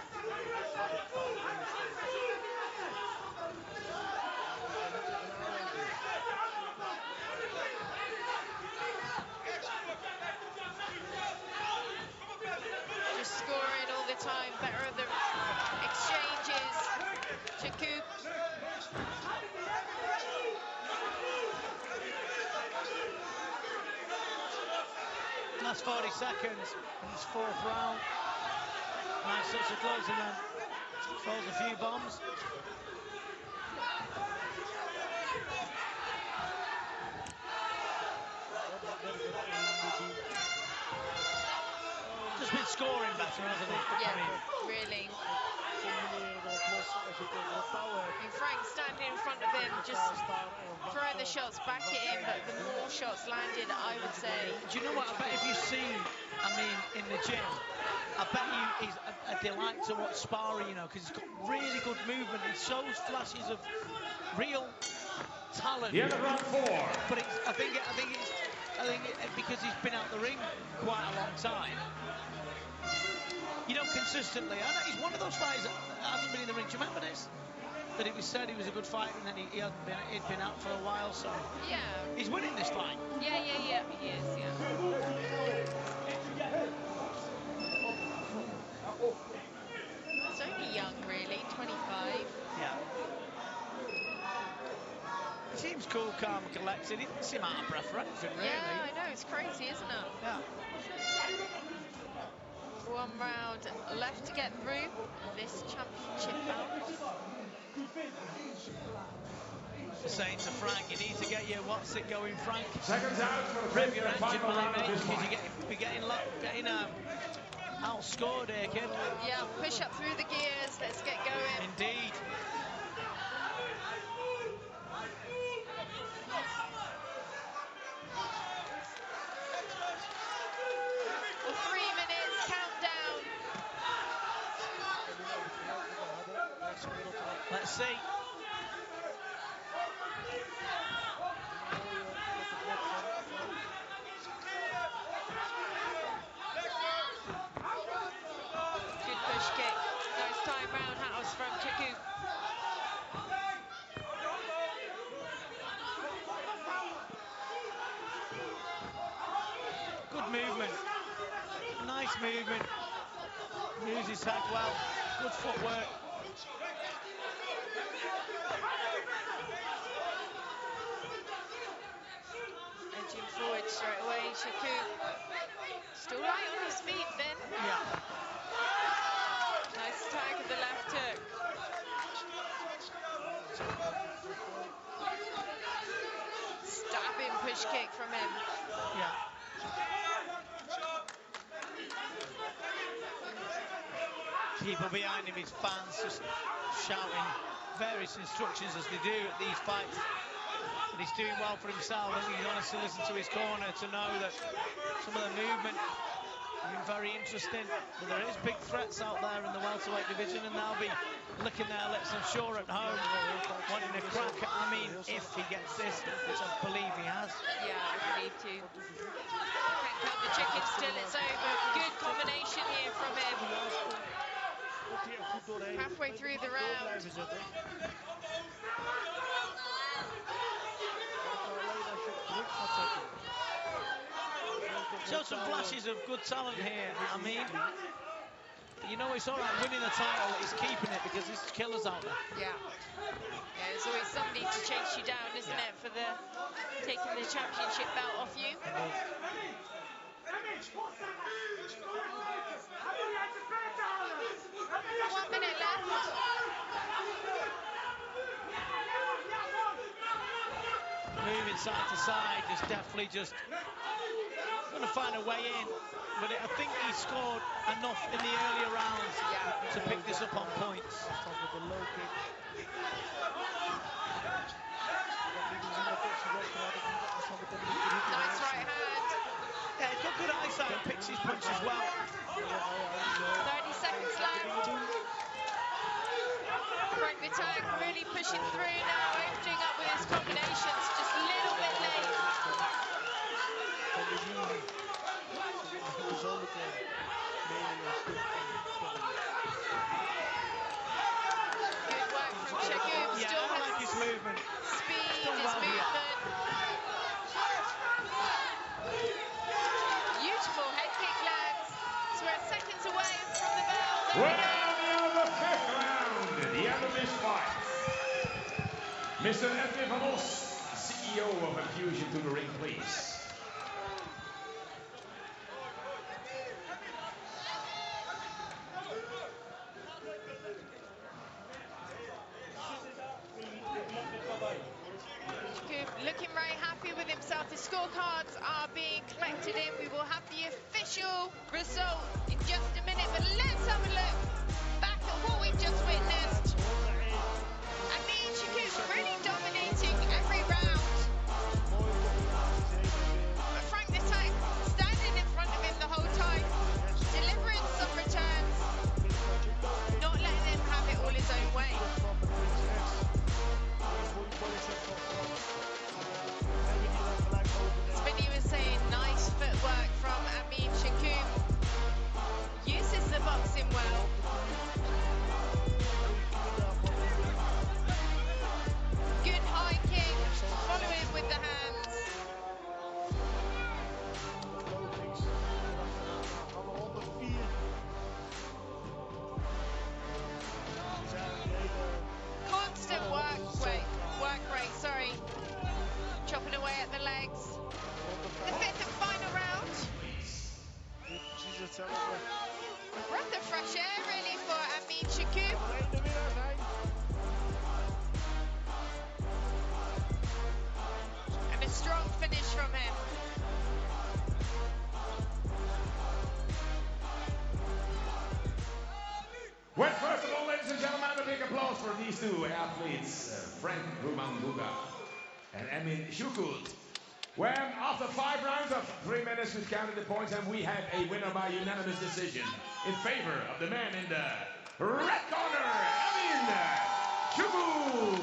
Just scoring all the time. Better at the exchanges. Chakub. Last 40 seconds in this 4th round. Nice touch of gloves and then throws a few bombs. Just been scoring better, hasn't he? Yeah, really. And Frank standing in front of him, just throwing the shots back at him, but the more shots landed, I would say. Do you know what? I bet if you've seen, I mean, in the gym, I bet you he's a delight to watch sparring, you know, because he's got really good movement. He shows flashes of real talent. Yeah, round 4. But I think because he's been out the ring quite a long time. You know, consistently. I know he's one of those fighters that hasn't been in the ring. Do you remember this? That it was said he was a good fighter and then he hadn't been. He'd been out for a while, so yeah, he's winning this fight. Yeah, he is. Yeah. He's only young, really, 25. Yeah. He seems cool, calm, and collected. He doesn't seem out of breath for anything, really. Yeah, I know. It's crazy, isn't it? Yeah. One round left to get through this championship bout. Saying to Frank, you need to get your what's it going, Frank. Seconds out for the Rev your fifth and engine, final round my of mate, this because fight. you're getting outscored here, kid. Yeah, push up through the gears. Let's get going. Indeed. Well, 3 minutes countdown. Let's see. Good push kick. Nice time roundhouse from Chakub. movement. Nice movement. Moves his head well. Good footwork. Edging forward straight away, Shaku. Still light on his feet, Finn. Yeah. Nice tag of the left hook. Stabbing push kick from him. Yeah. People behind him, his fans, just shouting various instructions as they do at these fights. But he's doing well for himself. I think he's honest to listen to his corner to know that some of the movement has been very interesting. But there is big threats out there in the welterweight division, and they'll be licking their lips, I'm sure, at home, wanting a crack at Amin if he gets this, which I believe he has. Yeah, I believe too. Can't count the chicken till it's over. Good combination here from him. Halfway through the round. Show some flashes of good talent here, I mean. You know, it's all right winning the title, it's keeping it because there's killers out there. Yeah. Yeah, there's always somebody to chase you down, isn't it, for the taking the championship belt off you. 1 minute left. Moving side to side, just definitely just going to find a way in. But I think he scored enough in the earlier rounds to pick this up on points. Nice right hand. Yeah, he's got good eyesight and picks his punches well. 30 seconds left. Frank Vitang really pushing through now, opening up with his combinations, just a little bit late. Good work from Shaku. Yeah, Still I like has his movement. speed, Still his well here. movement. Beautiful head kick lands. So we're seconds away from the bell. Well, now the fifth round, the end of this fight. Mr. Edwin Vamos, CEO of Infusion, to the ring, please. Looking very happy with himself. The scorecards are being collected in. We will have the official result in just a minute, but let's have a look back at what we've just witnessed. I mean, Shaku really dominating every round. But Frank Vitang standing in front of him the whole time, delivering some returns, not letting him have it all his own way. Vinny was saying nice footwork from Amin Shaku. Uses the boxing well. Good high kick, following with the hands. Constant work rate, sorry. Chopping away at the legs. The fifth and final round. A breath of fresh air really for Amin Shaku. And a strong finish from him. Well, first of all, ladies and gentlemen, a big applause for these two athletes, Frank Rumanduga and Amin Shaku. Well, after 5 rounds of 3 minutes, we've counted the points, and we have a winner by unanimous decision in favor of the man in the red corner, Amin Shaku.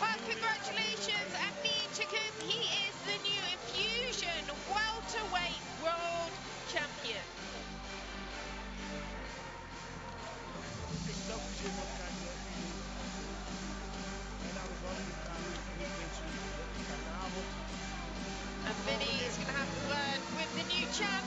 Well, congratulations, Amin Shaku. He is the new Infusion welterweight world champion. And Vinny is going to have champ.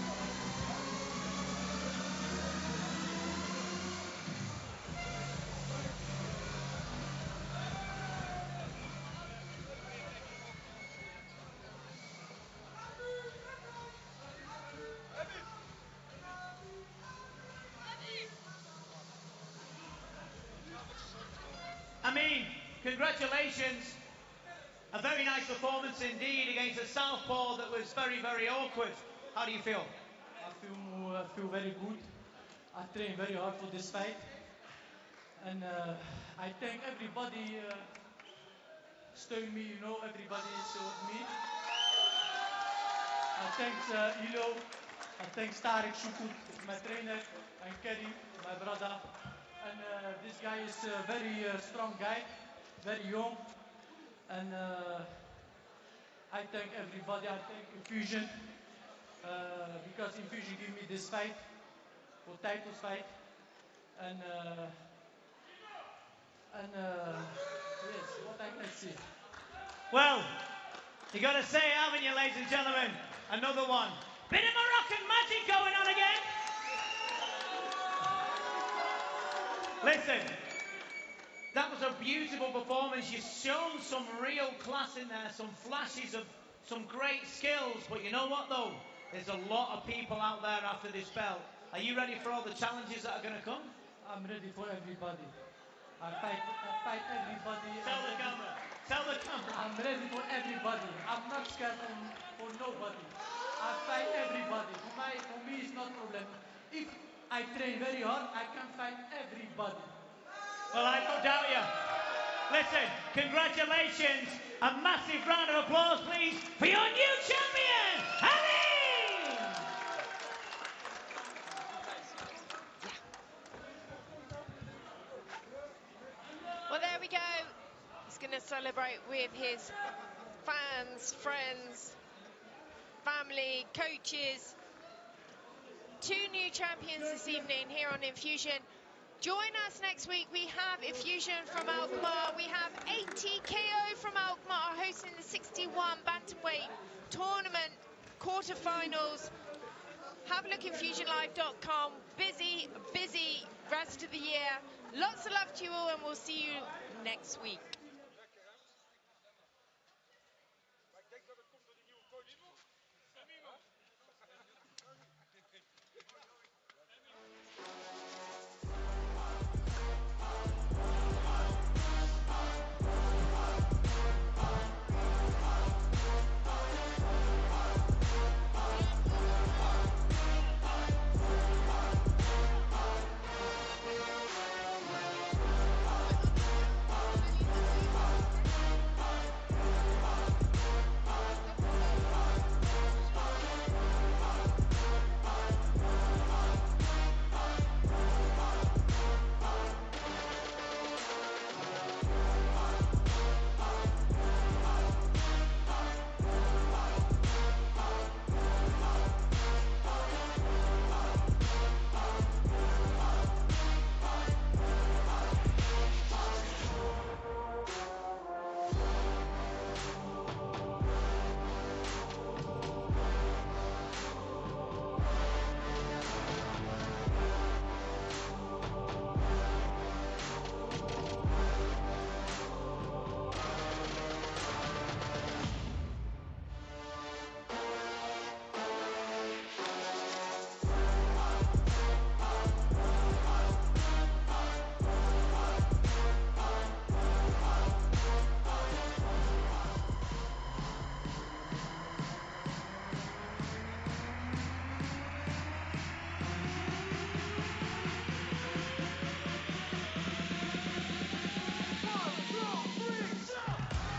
I mean, congratulations. A very nice performance indeed against a southpaw that was very, very awkward. How do you feel? I feel very good. I trained very hard for this fight. And I thank everybody stöd me, you know, everybody is with me. I thank Ilo, I thank Tarek Shukut, my trainer, and Kerry, my brother. And this guy is a very strong guy, very young. And I thank everybody, I thank Infusion, because Infusion gave me this fight, for titles fight. And yes, what I can say. Well, you got to say it, haven't you, ladies and gentlemen? Another one. Bit of Moroccan magic going on again. Listen, that was a beautiful performance. You've shown some real class in there, some flashes of some great skills. But you know what, though? There's a lot of people out there after this belt. Are you ready for all the challenges that are going to come? I'm ready for everybody. I fight everybody. Tell the camera. Tell the camera. I'm ready for everybody. I'm not scared for nobody. I fight everybody. For me, it's not a problem. If I train very hard, I can fight everybody. Well, I don't doubt you. Listen, congratulations. A massive round of applause, please, for your new champion, Ali! Well, there we go. He's going to celebrate with his fans, friends, family, coaches. 2 new champions this evening here on Infusion. Join us next week. We have Infusion from Alkmaar. We have ATKO from Alkmaar hosting the 61 bantamweight tournament quarterfinals. Have a look at infusionlive.com. Busy, busy rest of the year. Lots of love to you all, and we'll see you next week.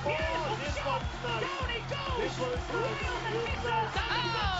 Beautiful shot! Down he goes! Real magnificent!